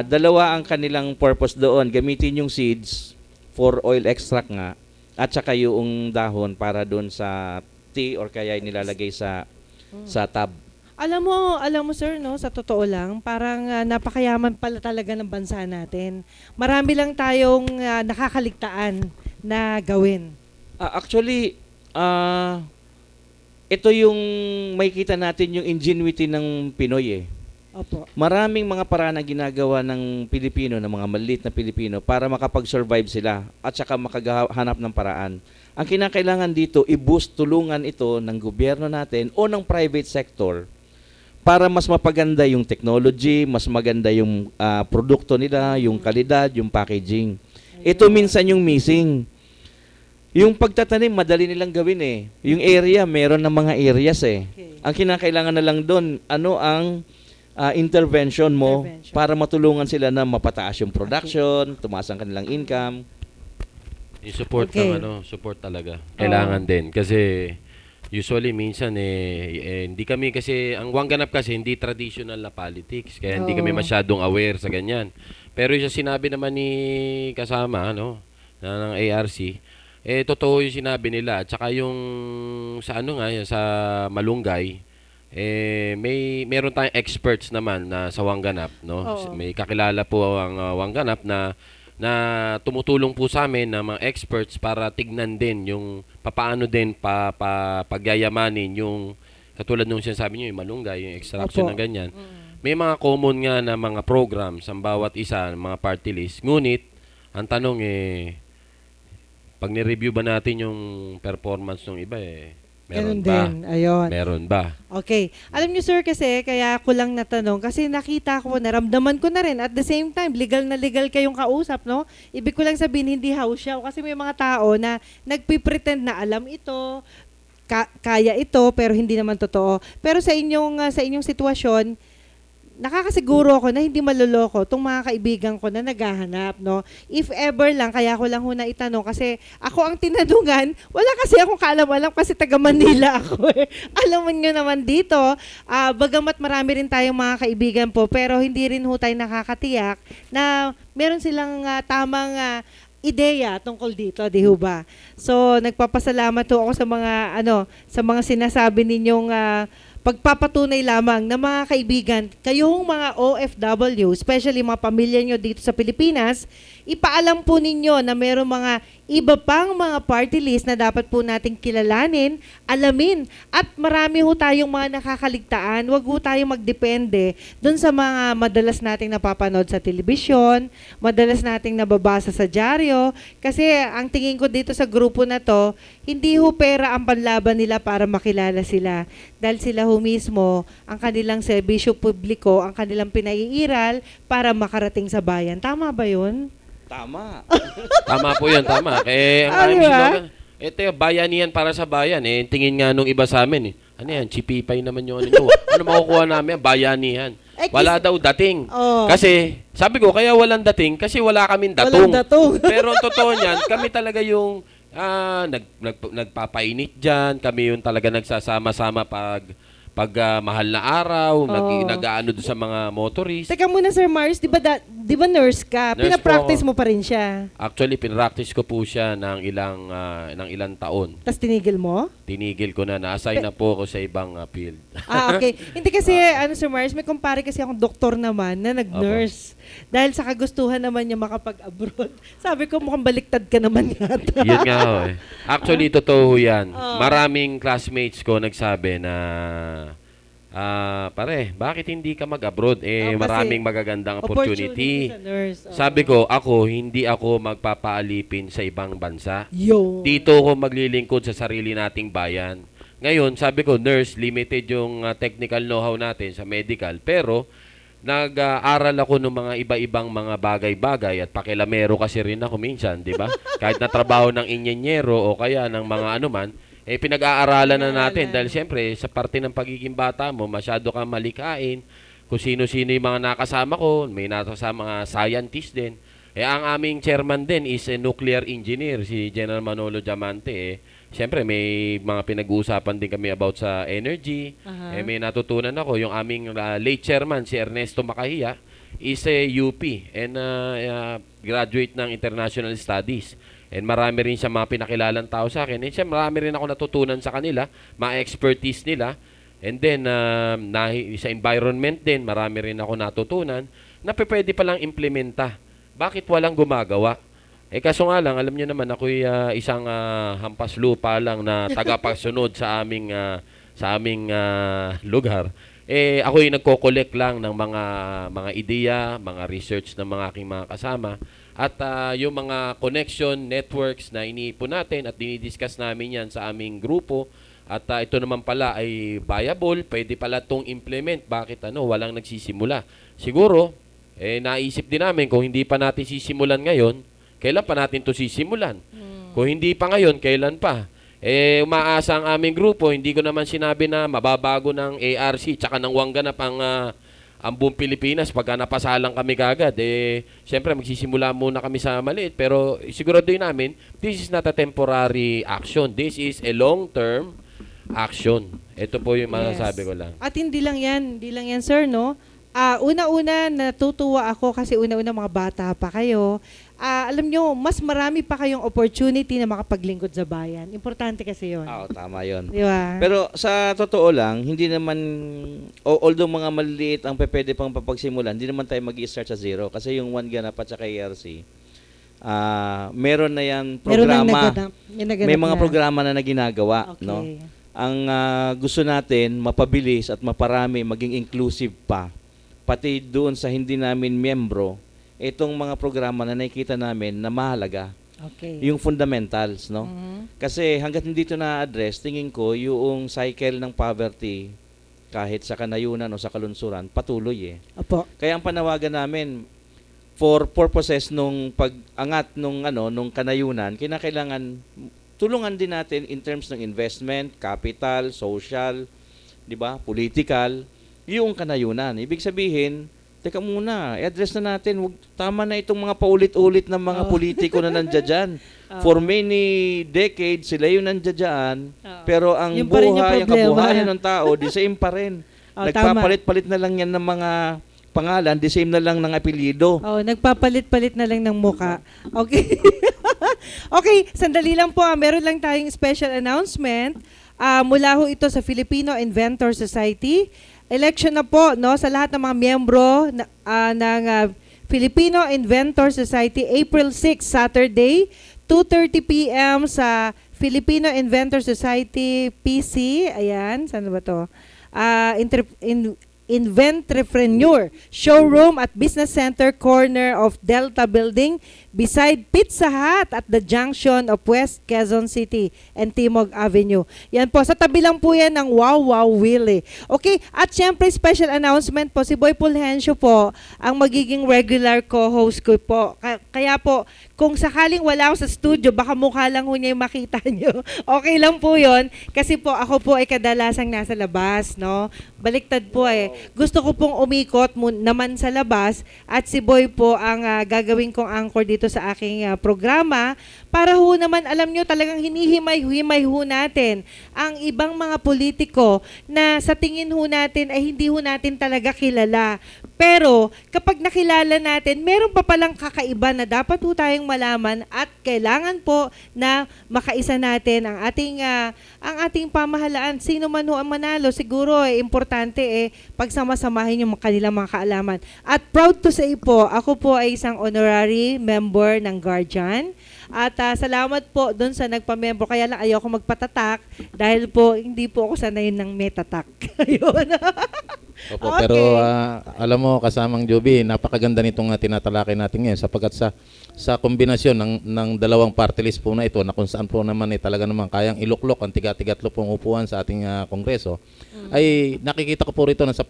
Dalawa ang kanilang purpose doon, gamitin yung seeds for oil extract nga at saka yung dahon para doon sa tea or kaya nilalagay sa tub. Alam mo sir, no, sa totoo lang, parang napakayaman pala talaga ng bansa natin. Marami lang tayong nakakaligtaan na gawin. Actually, ito yung makikita natin yung ingenuity ng Pinoy eh. Opo. Maraming mga paraan na ginagawa ng Pilipino, ng mga maliit na Pilipino para makapag-survive sila at saka makahanap ng paraan. Ang kinakailangan dito, i-boost, tulungan ito ng gobyerno natin o ng private sector para mas mapaganda yung technology, mas maganda yung produkto nila, yung kalidad, yung packaging. Ito minsan yung missing. Yung pagtatanim, madali nilang gawin eh. Yung area, meron ng mga areas eh. Ang kinakailangan na lang doon, ano ang intervention mo para matulungan sila na mapataas yung production, tumaas ang kanilang income. Yung support support talaga. Kailangan din kasi usually minsan hindi kami kasi ang Wanganap kasi hindi traditional na politics kaya hindi kami masyadong aware sa ganyan. Pero yung sinabi naman ni kasama na ng ARC, totoo yung sinabi nila at saka yung sa sa Malunggay meron tayong experts naman na sa Wanganap, May kakilala po ang Wanganap na tumutulong po sa amin na mga experts para tignan din yung papaano din pagyayamanin yung katulad nung sinasabi niyo yung malunggay, yung extraction ng ganyan. May mga common nga na mga programs ang bawat isa, mga party list. Ngunit ang tanong pag ni-review ba natin yung performance ng iba meron ba? Din. Ayun. Meron ba? Okay. Alam niyo sir kasi kaya ko lang natanong kasi nakita ko, naramdaman ko na rin at the same time legal na legal kayong kausap, no? Ibig ko lang sabihin hindi house show kasi may mga tao na nagpi-pretend na alam ito, kaya ito pero hindi naman totoo. Pero sa inyong sitwasyon, nakakasiguro ako na hindi maloloko tong mga kaibigan ko na naghahanap, no? If ever lang, kaya ko lang na itanong kasi ako ang tinanungan, wala kasi akong kaalam-alam kasi taga Manila ako eh. Alam nyo naman dito, bagamat marami rin tayong mga kaibigan po, pero hindi rin ho tayo nakakatiyak na meron silang tamang ideya tungkol dito, di ho ba? So, nagpapasalamat ho ako sa mga sinasabi ninyong pagpapatunay lamang na mga kaibigan, kayong mga OFW, especially mga pamilya nyo dito sa Pilipinas, ipaalam po ninyo na mayroong mga iba pang mga party list na dapat po nating kilalanin, alamin, at marami ho tayong mga nakakaligtaan. Huwag ho tayong magdepende dun sa mga madalas nating napapanood sa telebisyon, madalas nating nababasa sa dyaryo, kasi ang tingin ko dito sa grupo na to, hindi ho pera ang panlaban nila para makilala sila. Dahil sila ho mismo, ang kanilang serbisyo publiko, ang kanilang pinaiiral para makarating sa bayan. Tama ba yun? Tama. Tama po yan, tama. Ang slogan, ito yung bayanihan para sa bayan. Tingin nga nung iba sa amin. Ano yan? Chipipay naman yung ano makukuha namin? Bayanihan. Wala daw dating. Kasi, sabi ko, kaya walang dating kasi wala kaming datong. Walang datong. Pero ang totoo niyan, kami talaga yung nagpapainit dyan. Kami yung talaga nagsasama-sama pag mahal na araw, nag-aano doon sa mga motorist. Teka muna Sir Mars, di ba nurse ka? Nurse Pinapractice mo pa rin siya? Actually, pinractice ko po siya ng ilang taon. Tapos tinigil mo? Tinigil ko na. Na-assign na po ako sa ibang field. Okay. Hindi kasi, Sir Mars, may kumpare kasi akong doktor naman na nag-nurse. Dahil sa kagustuhan naman niya makapag-abroad. Sabi ko, mukhang baliktad ka naman yata. Yun nga ho eh. Actually, totoo yan. Maraming classmates ko nagsabi na pare, bakit hindi ka mag-abroad? Maraming magagandang opportunity. Sabi ko, hindi ako magpapaalipin sa ibang bansa. Dito ako maglilingkod sa sarili nating bayan. Ngayon, sabi ko, nurse, limited yung technical know-how natin sa medical. Pero, nag-aaral ako ng mga iba-ibang mga bagay-bagay at pakilamero kasi rin ako minsan, di ba? Kahit na trabaho ng inyenyero o kaya ng mga anuman, pinag-aaralan na natin dahil siyempre sa parte ng pagiging bata mo, masyado kang malikain kung sino-sino yung mga nakasama ko, may nakasama mga scientist din. Ang aming chairman din is a nuclear engineer, si General Manolo Diamante. Siyempre, may mga pinag-uusapan din kami about sa energy. May natutunan ako. Yung aming late chairman, si Ernesto Macahia, is a UP and graduate ng International Studies. And marami rin siya mga pinakilalang tao sa akin. And siya, marami rin ako natutunan sa kanila, mga expertise nila. And then, sa environment din, marami rin ako natutunan na pwede palang implementa. Bakit walang gumagawa? Kaso nga lang, alam niyo naman, ako'y isang hampas lupa lang na tagapagsunod sa aming sa aming lugar, ako yung nagko-collect lang ng mga ideya, mga research ng mga aking mga kasama. At yung mga connection, networks na iniipon natin at dinidiscuss namin yan sa aming grupo. At ito naman pala ay viable, pwede pala itong implement. Bakit walang nagsisimula? Siguro, naisip din namin kung hindi pa natin sisimulan ngayon, kailan pa natin ito sisimulan? Kung hindi pa ngayon, kailan pa? Umaasa ang aming grupo, hindi ko naman sinabi na mababago ng ARC tsaka ng Wanganap ang buong Pilipinas pagka napasalang kami kagad. Siyempre, magsisimula muna kami sa maliit, pero siguraduhin namin, this is not a temporary action. This is a long-term action. Ito po yung masasabi ko lang. At hindi lang yan, sir, no? Una-una, natutuwa ako kasi una-una mga bata pa kayo. Alam nyo, mas marami pa kayong opportunity na makapaglingkod sa bayan. Importante kasi yun. Oo, tama yun. Diba? Pero sa totoo lang, hindi naman, although mga maliliit ang pwede pang papagsimulan, hindi naman tayo mag-i-start sa zero. Kasi yung Wanganap at saka ARC, meron na yan programa. May mga programa na ginagawa. Okay. No? Ang gusto natin, mapabilis at maparami, maging inclusive pa. Pati doon sa hindi namin miyembro, itong mga programa na nakikita namin na mahalaga. Okay. Yung fundamentals, no? Kasi hangga't hindi ito na-address, tingin ko, yung cycle ng poverty, kahit sa kanayunan o sa kalunsuran, patuloy Opo. Kaya ang panawagan namin, for purposes nung pag-angat nung kanayunan, kinakailangan tulungan din natin in terms ng investment, capital, social, 'di ba? Political, yung kanayunan. Ibig sabihin, teka muna, i-address na natin, tama na itong mga paulit-ulit ng mga politiko na nandiyan. For many decades sila yung nandiyan, pero ang buhay, ang kabuhayan ng tao, the same pa rin. Nagpapalit-palit na lang yan ng mga pangalan, the same na lang ng apelyido. Nagpapalit-palit na lang ng muka. Okay. Okay, sandali lang po. Meron lang tayong special announcement. Mula ho ito sa Filipino Inventor Society. Election na po, no, sa lahat ng mga miyembro ng Filipino Inventor Society, April 6, Saturday, 2:30 p.m. sa Filipino Inventor Society PC. Ayan, saan ba to? Inventrepreneur Showroom at Business Center, corner of Delta Building, beside Pizza Hut at the junction of West Quezon City and Timog Avenue. Yan po, sa tabi lang po yan ng Wow Wow Willie. Okay, at syempre special announcement po, si Boy Fulgencio po ang magiging regular co-host ko po. Kaya po, kung sakaling wala ako sa studio, baka mukha lang ho niya yung makita nyo. Okay lang po yon kasi po ako po ay kadalasang nasa labas, no? Baliktad po Gusto ko pong umikot naman sa labas at si Boy po ang gagawin kong anchor dito sa aking programa para ho naman, alam nyo, talagang hinihimay-himay ho natin ang ibang mga politiko na sa tingin ho natin ay hindi ho natin talaga kilala. Pero kapag nakilala natin, meron pa palang kakaiba na dapat ho tayong malaman at kailangan po na makaisa natin ang ating pamahalaan. Sino man ho ang manalo, siguro importante pagsama-samahin yung kanilang mga kaalaman. At proud to say po, ako po ay isang honorary member ng Guardian. At salamat po doon sa nagpa-member. Kaya lang ayoko magpatatak dahil po hindi po ako sanay ng metatak. Ayun. Opo, okay. Pero alam mo, kasamang Joby, napakaganda nitong tinatalakay natin ngayon sapagkat sa kombinasyon ng dalawang party list po na ito na kung saan po naman talaga naman kayang iluklok ang tiga-tigatlo pong upuan sa ating kongreso, ay nakikita ko po rito na sa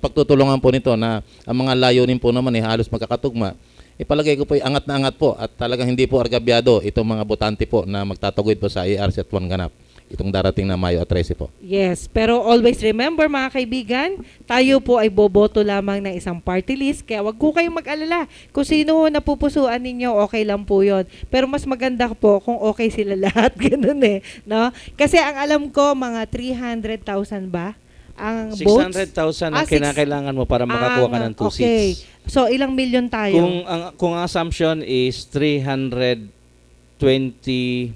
pagtutulungan po nito na ang mga layunin po naman halos magkakatugma. Ipalagay ko po angat na angat po at talagang hindi po argabyado itong mga botante po na magtataguyod po sa ARC at Wanganap itong darating na Mayo at 13 po. Yes, pero always remember mga kaibigan, tayo po ay boboto lamang ng isang party list, kaya wag ko kayong mag-alala. Kung sino napupusuan ninyo, okay lang po yon. Pero mas maganda po kung okay sila lahat, ganun no? Kasi ang alam ko, mga 300,000 ba? Ang 600,000 ang kinakailangan mo para makakuha ka ng 2 seats. So, ilang milyon tayo? Kung ang assumption is 320 32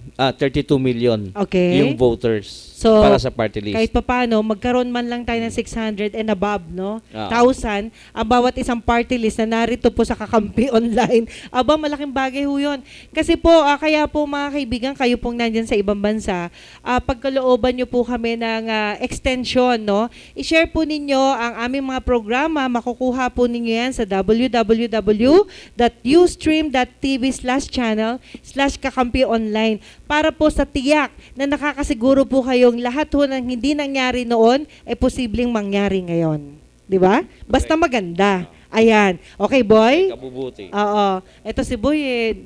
million Okay. yung voters So, para sa party list. kahit papaano, magkaroon man lang tayo ng 600 and above, no? Ah. 1,000, ang bawat isang party list na narito po sa Kakampi Online. Aba, malaking bagay ho yun. Kasi po, kaya po mga kaibigan, kayo pong nandyan sa ibang bansa, pagkalooban nyo po kami ng extension, no? I-share po ninyo ang aming mga programa. Makukuha po ninyo yan sa www.ustream.tv/channel/Kakampi Online para po sa tiyak na nakakasiguro po kayong lahat ho ng hindi nangyari noon ay posibleng mangyari ngayon. Di ba? Basta maganda. Ayan. Okay, boy? Kabubuti. Oo. Ito si Boy,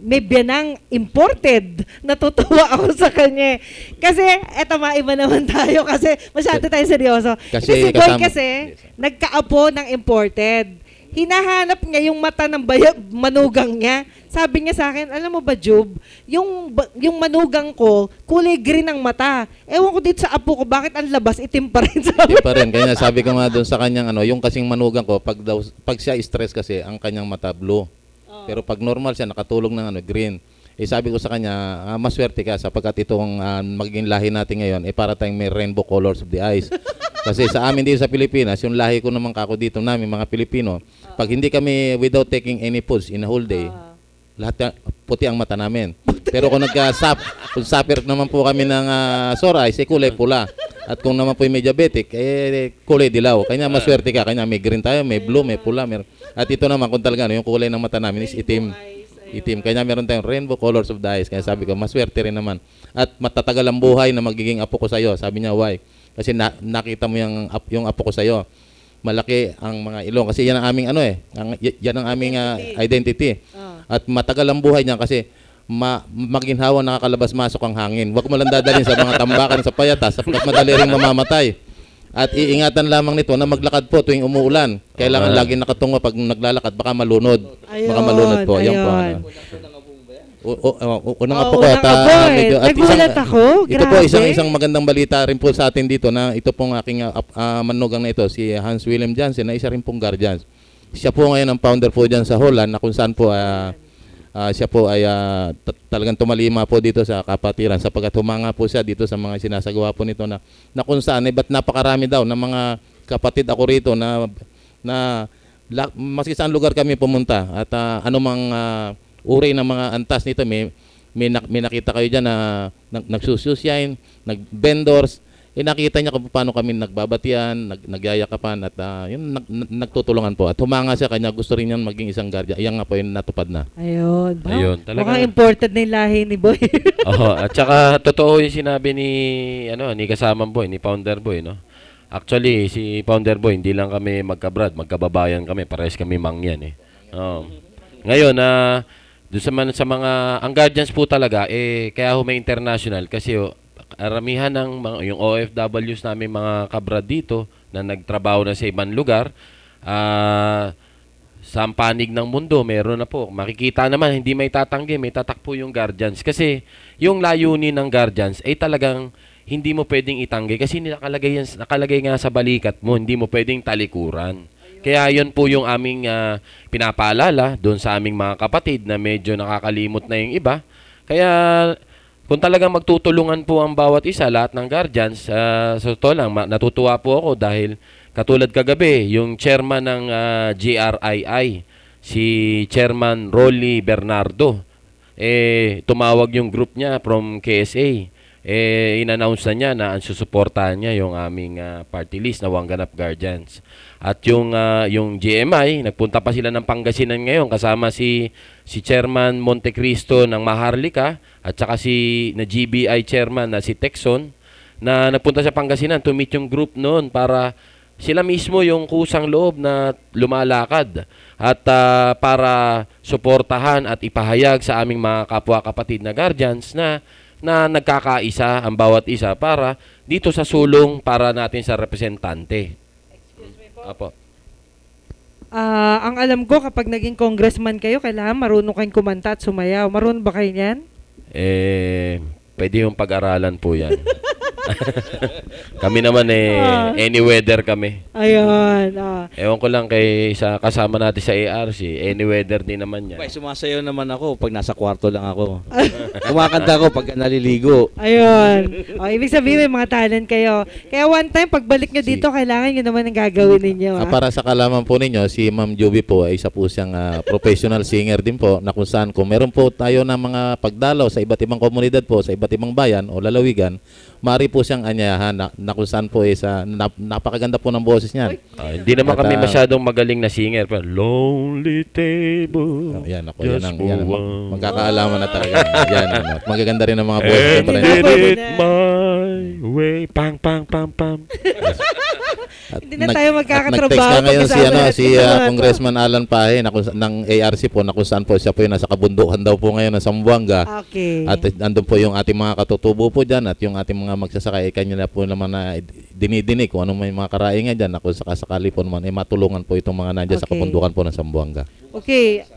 may biyanang imported. Natutuwa ako sa kanya. Kasi, eto maiba naman tayo kasi masyado tayo seryoso. Kasi Si Boy kasama- kasi, nagkaapo ng imported. Hinahanap niya yung mata ng manugang niya. Sabi niya sa akin, alam mo ba, Jub, yung manugang ko, kulay green ang mata. Ewan ko dito sa apo ko, bakit ang labas itim pa rin? Hindi pa rin. Kaya sabi ko nga doon sa kanyang yung kasing manugang ko, pag siya stress kasi, ang kanyang mata blue. Pero pag normal siya, nakatulog ng green. Sabi ko sa kanya, maswerte ka sapagkat itong magiging lahi natin ngayon, para tayong may rainbow colors of the eyes. Kasi sa amin dito sa Pilipinas, yung lahi ko naman kako dito namin, mga Pilipino, pag hindi kami without taking any foods in a whole day, lahat puti ang mata namin. Pero kung kung sapir naman po kami ng sore eyes, kulay pula. At kung naman po may diabetic, kulay dilaw. Kanya maswerte ka, kanya may green tayo, may blue, may pula. At ito naman, kung talaga yung kulay ng mata namin is itim. Itim. Kanya meron tayong rainbow colors of the eyes. Kaya sabi ko, maswerte rin naman. At matatagal ang buhay na magiging apo ko sa'yo. Sabi niya, why? Kasi nakita mo yung apo ko sa'yo. Malaki ang mga ilong. Kasi yan ang aming yan ang aming identity. At matagal ang buhay niya kasi maginhawa nakakalabas-masok ang hangin. Huwag mo lang dadalhin sa mga tambakan sa payatas sapagkat madali ring mamamatay. At iingatan lamang nito na maglakad po tuwing umuulan. Kailangan lagi nakatungo pag naglalakad, baka malunod. Baka malunod po. Yan po. Unang apo ko. Nagulat ako. Ito po isang magandang balita rin po sa atin dito na ito pong aking manugang na ito, si Hans William Jansen, na isa rin pong guardians. Siya po ngayon ang founder po dyan sa Holland na kung saan po siya po ay talagang tumalima po dito sa kapatiran sapagkat humanga po siya dito sa mga sinasagawa po nito na kung saan ba't napakarami daw ng mga kapatid ako rito na maski saan lugar kami pumunta at anumang uri ng mga antas nito may nakita kayo dyan na nagsususyain, nag-vendors. Nakita niya kung paano kami nagbabatian, nagyayakapan at nagtutulungan po. At humanga siya, kanya gusto rin niyang maging isang guardian. Iyan nga po yung natupad na. Ayun. Talaga. Mukhang imported na yung lahi ni Boy. At saka totoo yung sinabi ni kasamang Boy, ni Founder Boy, no? Actually, si Founder Boy, hindi lang kami magkabrad, magkababayan kami, parehas kami mangyan eh. Ngayon, doon sa mga, ang guardians po talaga, kaya may international kasi aramihan ng yung OFWs namin mga kabrad dito na nagtrabaho na sa ibang lugar, sa panig ng mundo, meron na po. Makikita naman, hindi may tatanggi, may tatakpo yung guardians. Kasi yung layunin ng guardians ay talagang hindi mo pwedeng itanggi kasi nakalagay nga sa balikat mo, hindi mo pwedeng talikuran. Kaya yun po yung aming pinapaalala doon sa aming mga kapatid na medyo nakakalimot na yung iba. Kaya kung talagang magtutulungan po ang bawat isa, lahat ng guardians, sa totoo lang, natutuwa po ako dahil katulad kagabi, yung chairman ng GRII, si Chairman Rolly Bernardo, tumawag yung group niya from KSA. In-announce na niya na ang susuportahan niya yung aming party list na Wanganap Guardians. At yung GMI, nagpunta pa sila ng Pangasinan ngayon kasama si Chairman Montecristo ng Maharlika at saka na GBI Chairman na si Texon na nagpunta sa Pangasinan to meet yung group noon para sila mismo yung kusang loob na lumalakad at para suportahan at ipahayag sa aming mga kapwa-kapatid na guardians na nagkakaisa ang bawat isa para dito sa sulong para natin sa representante. Apo. Ang alam ko, kapag naging congressman kayo, kailangan marunong kayong kumanta at sumayaw. Marunong ba kayo niyan? Pwede yung pag-aralan po yan. Kami naman any weather kami. Ayun. Ewan ko lang kay sa kasama natin sa ARC, any weather din naman yan. Sumasayaw naman ako pag nasa kwarto lang ako. Kumakanta ako pag naliligo. Ayun. Ibig sabihin may mga talent kayo. Kaya one time, pagbalik nyo dito, kailangan nyo naman ang gagawin ninyo. Para sa kalaman po ninyo, si Ma'am Juby po ay isa po siyang professional singer din po, na kung saan kung meron po tayo ng mga pagdalaw sa iba't ibang komunidad po, sa iba't ibang bayan o lalawigan, maaari po siyang anyayahan na kung saan po napakaganda po ng boses niyan. Hindi naman kami masyadong magaling na singer. Pero, Lonely Table. Yan ako, yan ang magkakaalaman na talaga. Yan, magaganda rin ang mga boses. It my way. Pang, pang, pam, pam. Hindi na tayo magkakatrabaho. Nag-text na ngayon si Congressman Alan Pahe ng ARC po, na kung saan po siya po yung nasa kabundukan daw po ngayon ng Zamboanga. Okay. At andun po yung ating mga katutubo po dyan at yung ating mga magsasaka, kanya na po naman na dinidinig kung anong may mga karaingan dyan, na kung sakasakali po naman matulungan po itong mga nandiyan sa kabundukan po ng Zamboanga. Okay.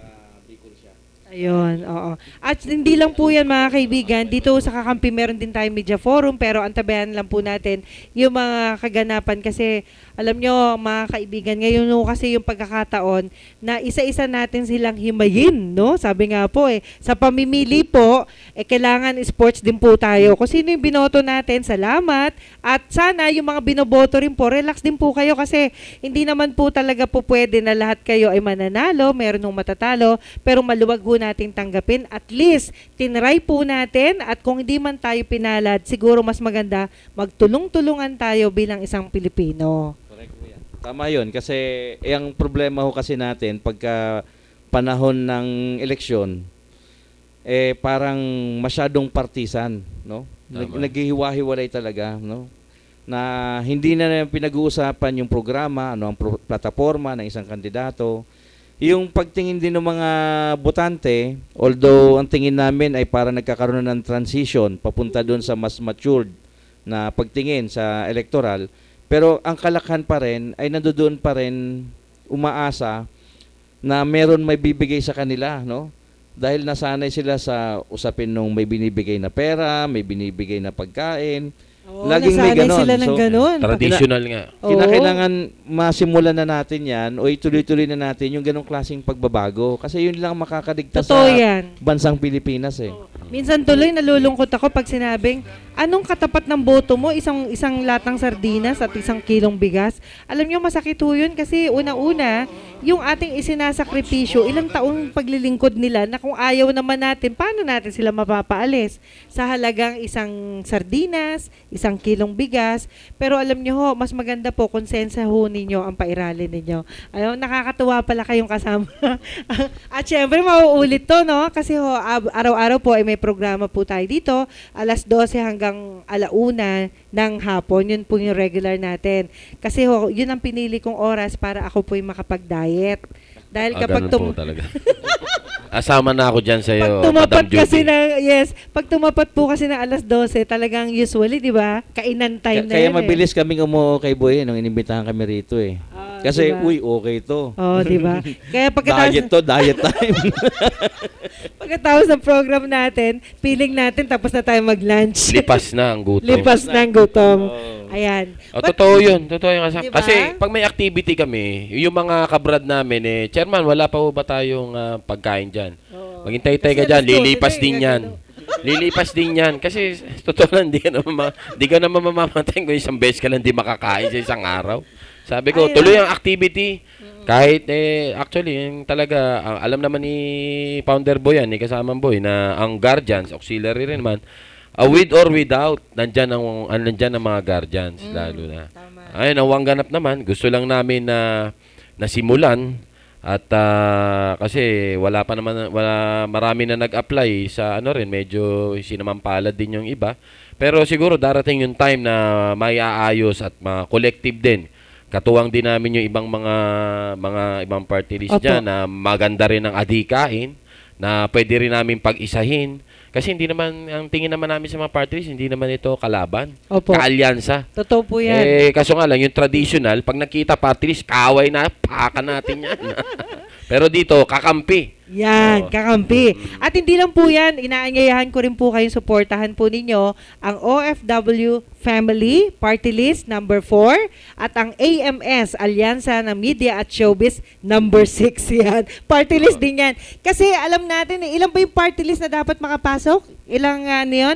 Ayun, oo. At hindi lang po yan mga kaibigan, dito sa Kakampi meron din tayong media forum, pero antabayan lang po natin yung mga kaganapan kasi alam nyo mga kaibigan, ngayon kasi yung pagkakataon na isa-isa natin silang himayin, no? Sabi nga po sa pamimili po, kailangan sports din po tayo. Kung sino yung binoto natin, salamat. At sana yung mga binoboto rin po, relax din po kayo kasi hindi naman po talaga po pwede na lahat kayo ay mananalo, meron nung matatalo, pero maluwag po natin tanggapin. At least, tinry po natin at kung hindi man tayo pinalad, siguro mas maganda magtulong-tulungan tayo bilang isang Pilipino. Tama yun, kasi ang problema ho kasi natin pagka panahon ng eleksyon, parang masyadong partisan, no? Naghihiwa-hiwalay talaga, no? Na hindi na pinag-uusapan yung programa, ang plataforma ng isang kandidato. Yung pagtingin din ng mga botante, although ang tingin namin ay para nagkakaroon ng transition papunta doon sa mas matured na pagtingin sa electoral, pero ang kalakhan pa rin ay nandoon pa rin umaasa na meron may bibigay sa kanila, no? Dahil nasanay sila sa usapin nung may binibigay na pera, may binibigay na pagkain. Laging may ganon. Sila ng ganon. Traditional nga. Kinakailangan masimulan na natin yan o ituloy-tuloy na natin yung ganong klaseng pagbabago. Kasi yun lang makakaligtas sa bansang Pilipinas Minsan tuloy nalulungkot ako pag sinabing, anong katapat ng boto mo? Isang latang sardinas at isang kilong bigas? Alam niyo masakit ho yun kasi una-una, yung ating isinasakripisyo, ilang taong paglilingkod nila na kung ayaw naman natin, paano natin sila mapapaalis? Sa halagang isang sardinas, isang kilong bigas. Pero alam niyo ho, mas maganda po konsensa ho ninyo ang pairalin ninyo. Ayun, nakakatuwa pala kayong kasama. At syempre, mauulit to, no? Kasi ho, araw-araw po ay may programa po tayo dito, alas 12 hanggang 1:00 ng hapon. Yun po yung regular natin. Kasi ho, yun ang pinili kong oras para ako po yung makapag-diet. Dahil kapag po talaga. Asama na ako dyan sa iyo, Madam Judy. Pag tumapat po kasi ng alas 12, talagang usually, di ba? Kainan time na kaya mabilis kaming umuo kay Boy nung inimbitahan kami rito Kasi, diba? Uy, okay to. Di ba? Kaya diet time. Pagkatapos ng program natin, feeling natin tapos na tayo mag-lunch. Lipas na ang gutom. Ayan. Totoo yun. Totoo yung kasama. Diba? Kasi pag may activity kami, yung mga kabrad namin, Chairman, wala pa ba tayong pagkain dyan? Maghintay-tay ka dyan, lilipas din yan. Lilipas din yan. Kasi, totoo lang, di ka naman mamamatay kung isang beses ka lang di makakain sa isang araw. Sabi ko, tuloy ang activity. Kahit, actually, yung talaga, alam naman ni Founder Boy yan, ni kasamang Boy, na ang guardians, auxiliary rin naman, with or without, nandyan ang mga guardians, lalo na. Ayun, ang wangganap naman, gusto lang namin na simulan, at kasi marami na nag-apply sa medyo sinamampalad din yung iba. Pero siguro darating yung time na may aayos at collective din. Katuwang din namin yung ibang mga ibang party list dyan na maganda rin ang adhikain, na pwede rin namin pag-isahin. Kasi hindi naman, ang tingin naman namin sa mga party list, hindi naman ito kalaban, kaalyansa. Totoo po yan. Kaso nga lang, yung traditional, pag nakita party list, kaaway na, paka natin yan. Pero dito, kakampi. Yan, kakampi. At hindi lang po yan, inaanyayahan ko rin po kayong suportahan po ninyo ang OFW Family Party List number 4 at ang AMS, Alyansa ng Media at Showbiz number 6 yan. Party list din yan. Kasi alam natin, ilan ba yung party list na dapat makapasok? Ilang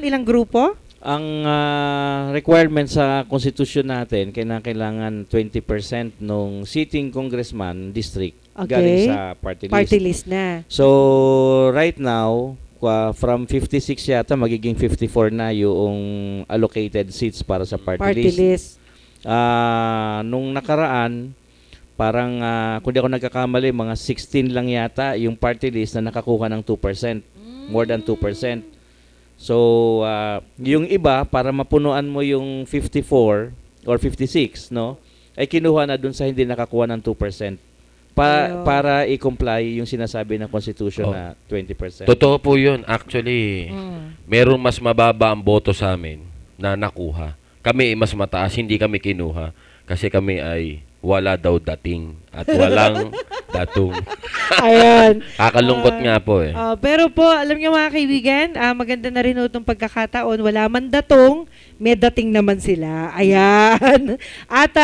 ilang grupo? Ang requirement sa konstitusyon natin, kailangan 20% nung sitting congressman district galing sa party list. Party list na. So, right now, from 56 yata, magiging 54 na yung allocated seats para sa party list. Nung nakaraan, parang, kung di ako nagkakamali, mga 16 lang yata yung party list na nakakuha ng 2%. More than 2%. So, yung iba, para mapunuan mo yung 54 or 56, no, ay kinuha na dun sa hindi nakakuha ng 2%. Para i-comply yung sinasabi ng Constitution na 20%. Totoo po yun. Actually, meron mas mababa ang boto sa amin na nakuha. Kami mas mataas, hindi kami kinuha. Kasi kami ay wala daw dating at walang datong. Ayan. Kakalungkot nga po eh. Pero po, alam niyo mga kaibigan, maganda na rin itong pagkakataon. Wala man datong, may dating naman sila. Ayan. At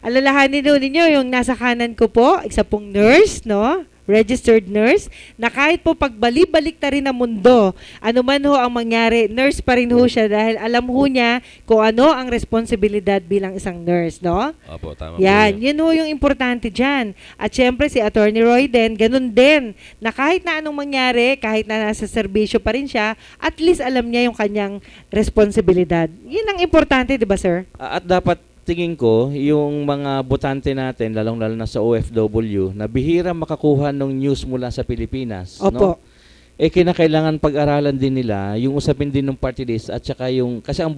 alalahanin ninyo yung nasa kanan ko po, isa pong nurse, no? Registered nurse, na kahit po pagbalik-balik na rin ang mundo, ano man ho ang mangyari, nurse pa rin ho siya dahil alam ho niya kung ano ang responsibilidad bilang isang nurse, no? Opo, tama yan, po yun ho yung importante dyan. At syempre si Attorney Roy din, ganun din, na kahit na anong mangyari, kahit na nasa serbisyo pa rin siya, at least alam niya yung kanyang responsibilidad. Yun ang importante, di ba, sir? At dapat tingin ko, yung mga botante natin, lalong-lalo na sa OFW, na bihira makakuha ng news mula sa Pilipinas. Opo. No? Kinakailangan pag-aralan din nila, yung usapin din ng party list, at saka yung, kasi ang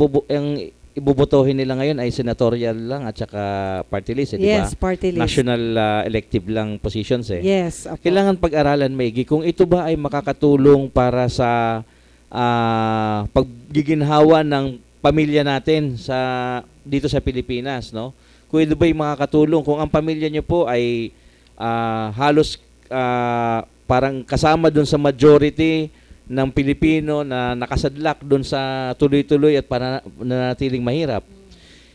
ibubotohin nila ngayon ay senatorial lang, at saka party list, di ba? Yes, party list. National elective lang positions eh. Yes, opo. Kailangan pag-aralan maigi kung ito ba ay makakatulong para sa paggiginhawa ng pamilya natin dito sa Pilipinas, no? Kung ito ba yung makakatulong, kung ang pamilya nyo po ay halos parang kasama dun sa majority ng Pilipino na nakasadlak dun sa tuloy-tuloy at nanatiling mahirap.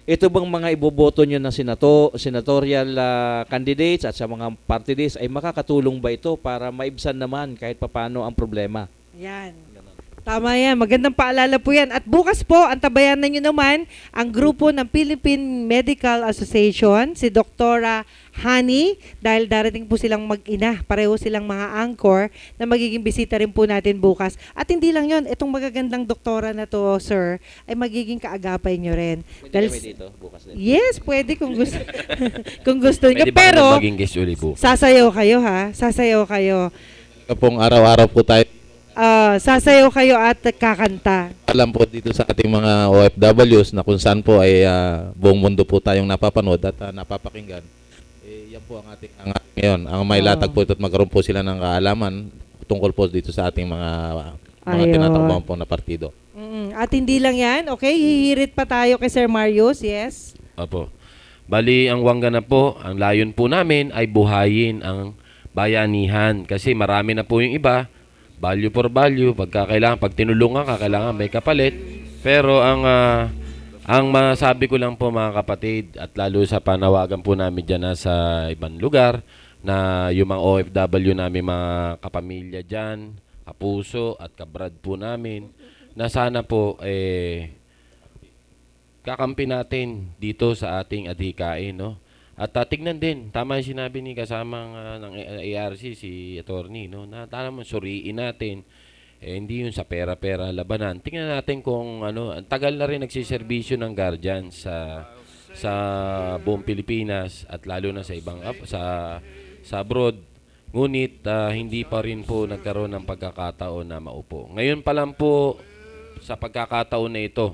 Ito bang mga iboboto nyo ng senatorial candidates at sa mga party list ay makakatulong ba ito para maibsan naman kahit papano ang problema? Yan. Tama yan. Magandang paalala po yan. At bukas po, antabayanan nyo naman ang grupo ng Philippine Medical Association, si Doktora Hani, dahil darating po silang mag-ina. Pareho silang mga anchor na magiging bisita rin po natin bukas. At hindi lang yon, itong magagandang doktora na to, sir, ay magiging kaagapay nyo rin. Pwede kami dito bukas din? Yes, pwede kung gusto, kung gusto nyo. Pwede ba Pero, maging guest uli po? sasayaw kayo ha. Sasayaw kayo. Pong araw-araw po tayo. Sasayaw kayo at kakanta. Alam po dito sa ating mga OFWs na kung saan po ay buong mundo po tayong napapanood at napapakinggan. Yan po ang ating ngayon. Ang may latag po ito at magkaroon po sila ng kaalaman tungkol po dito sa ating mga tinatakbuhan po na partido. At hindi lang yan, okay? Hihirit pa tayo kay Sir Marius, yes? Opo. Bali, ang Wanganap po, ang layon po namin ay buhayin ang bayanihan. Kasi marami na po yung iba, value for value, pag tinulungan ka, kailangan may kapalit. Pero ang masabi ko lang po mga kapatid, at lalo sa panawagan po namin dyan sa ibang lugar, na yung mga OFW namin, mga kapamilya dyan, kapuso at kabrad po namin, na sana po kakampi natin dito sa ating adhikain, no? At tignan din, tama yung sinabi ni kasamang ng ARC, si attorney, no? Na tama, suriin natin, hindi yun sa pera-pera labanan. Tingnan natin kung ano, tagal na rin nagsiservisyo ng guardian sa buong Pilipinas at lalo na sa ibang sa abroad. Ngunit hindi pa rin po nagkaroon ng pagkakataon na maupo. Ngayon pa lang po sa pagkakataon na ito,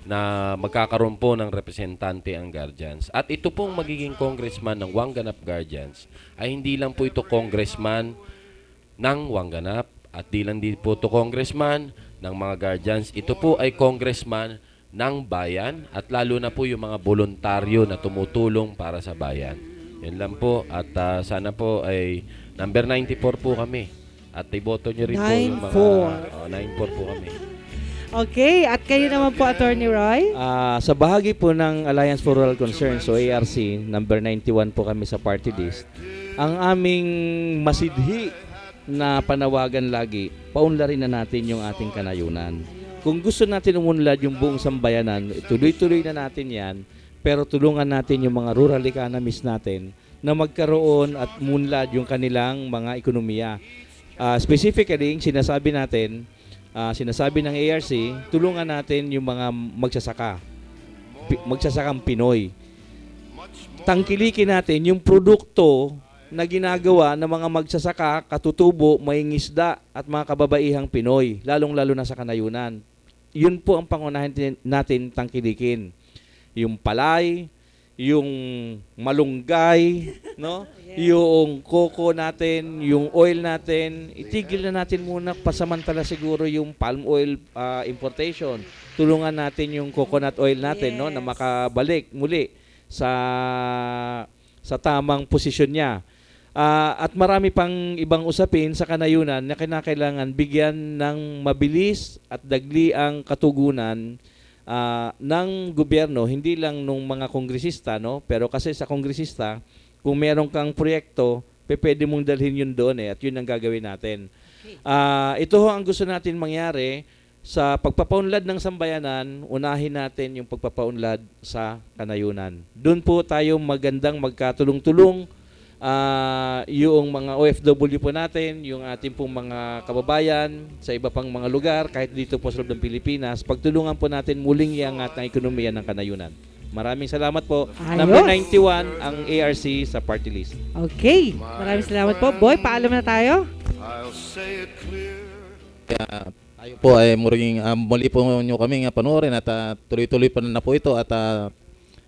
na magkakaroon po ng representante ang Guardians. At ito pong magiging congressman ng Wanganap Guardians ay hindi lang po ito congressman ng Wanganap at di lang din po ito congressman ng mga Guardians. Ito po ay congressman ng bayan at lalo na po yung mga voluntaryo na tumutulong para sa bayan. Yan lang po. At sana po ay number 94 po kami. At iboto nyo rin po yung mga 94 po kami. Okay, at kayo naman po, Attorney Roy? Sa bahagi po ng Alliance for Rural Concerns, so ARC, number 91 po kami sa party list. Ang aming masidhi na panawagan lagi, paunlarin na natin yung ating kanayunan. Kung gusto natin umunlad yung buong sambayanan, tuloy-tuloy na natin yan, pero tulungan natin yung mga rural economies natin na magkaroon at munlad yung kanilang mga ekonomiya. Specifically, sinasabi natin, sinasabi ng ARC, tulungan natin yung mga magsasakang Pinoy. Tangkilikin natin yung produkto na ginagawa ng mga magsasaka, katutubo, may ngisda at mga kababaihang Pinoy, lalong-lalo na sa kanayunan. Yun po ang pangunahin natin tangkilikin. Yung palay, yung malunggay, no? Yung coco natin, yung oil natin, itigil na natin muna pasamantala siguro yung palm oil importation. Tulungan natin yung coconut oil natin, no, na makabalik muli sa tamang posisyon niya. At marami pang ibang usapin sa kanayunan na kinakailangan bigyan ng mabilis at dagliang katugunan ng gobyerno, hindi lang nung mga kongresista, no? Pero kasi sa kongresista, kung meron kang proyekto, pwede mong dalhin yun doon at yun ang gagawin natin. Ito ang gusto natin mangyari sa pagpapaunlad ng sambayanan, unahin natin yung pagpapaunlad sa kanayunan. Doon po tayo magandang magkatulong-tulong, yung mga OFW po natin, yung ating pong mga kababayan sa iba pang mga lugar, kahit dito po sa loob ng Pilipinas, pagtulungan po natin muling iangat ang ekonomiya ng kanayunan. Maraming salamat po. Ayos. Number 91 ang ARC sa party list. Okay. Maraming salamat po. Boy, paalam na tayo. Tayo po ay muli po nyo kami panoorin at tuloy-tuloy pa na po ito at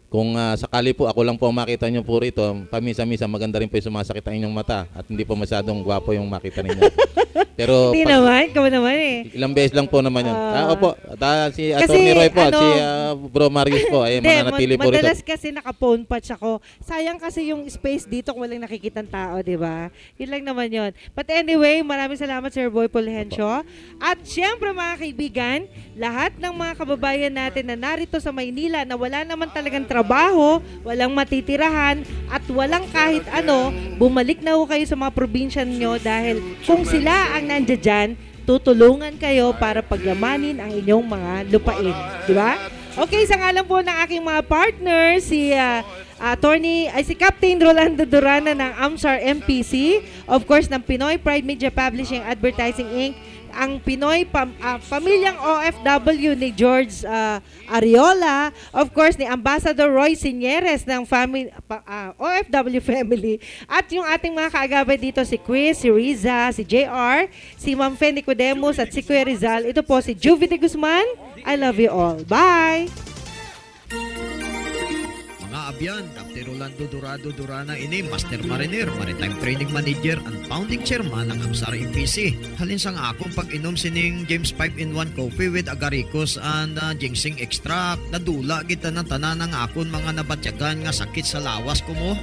kung sakali po ako lang po makita nyo po rito, pamisa-misa maganda rin po yung sumasakit ang inyong mata at hindi po masyadong gwapo yung makita ninyo. Pero hindi naman, ikaw naman eh. Ilang beses lang po naman yun. Opo, si Atty. Roy po at si Bro Marius po ay mananatili po rito. Madalas kasi naka-phone patch ako. Sayang kasi yung space dito kung walang nakikitang tao, di ba? Yun lang naman yun. But anyway, maraming salamat Sir Boy Fulgencio. At syempre mga kaibigan, lahat ng mga kababayan natin na narito sa Maynila na wala naman talagang trabaho, walang matitirahan, at walang kahit ano, bumalik na ho kayo sa mga probinsya nyo dahil kung sila ang nandiyan dyan, tutulungan kayo para pagyamanin ang inyong mga lupain. Di ba? Okay, sa ngalan po ng aking mga partners, si Captain Rolando Durana ng AMSAR MPC, of course ng Pinoy Pride Media Publishing Advertising Inc., ang Pinoy pamilyang OFW ni George Ariola, of course ni Ambassador Roy Sinieres ng OFW family, at yung ating mga kaagabay dito si Chris, si Riza, si JR, si Ma'am Fe Nicodemus at si Kuya Rizal. Ito po si Juvie de Guzman. I love you all. Bye! Mga abyan, Captain Rolando Dorado Durana ini Master Mariner, Maritime Training Manager and Founding Chairman ng AMSAR MPC. Halin sang akong pag-inom sining James 5-in-1 Coffee with Agaricus and Ginseng Extract. Nadula kita ng tanan ng akon mga nabatyagan nga sakit sa lawas ko mo.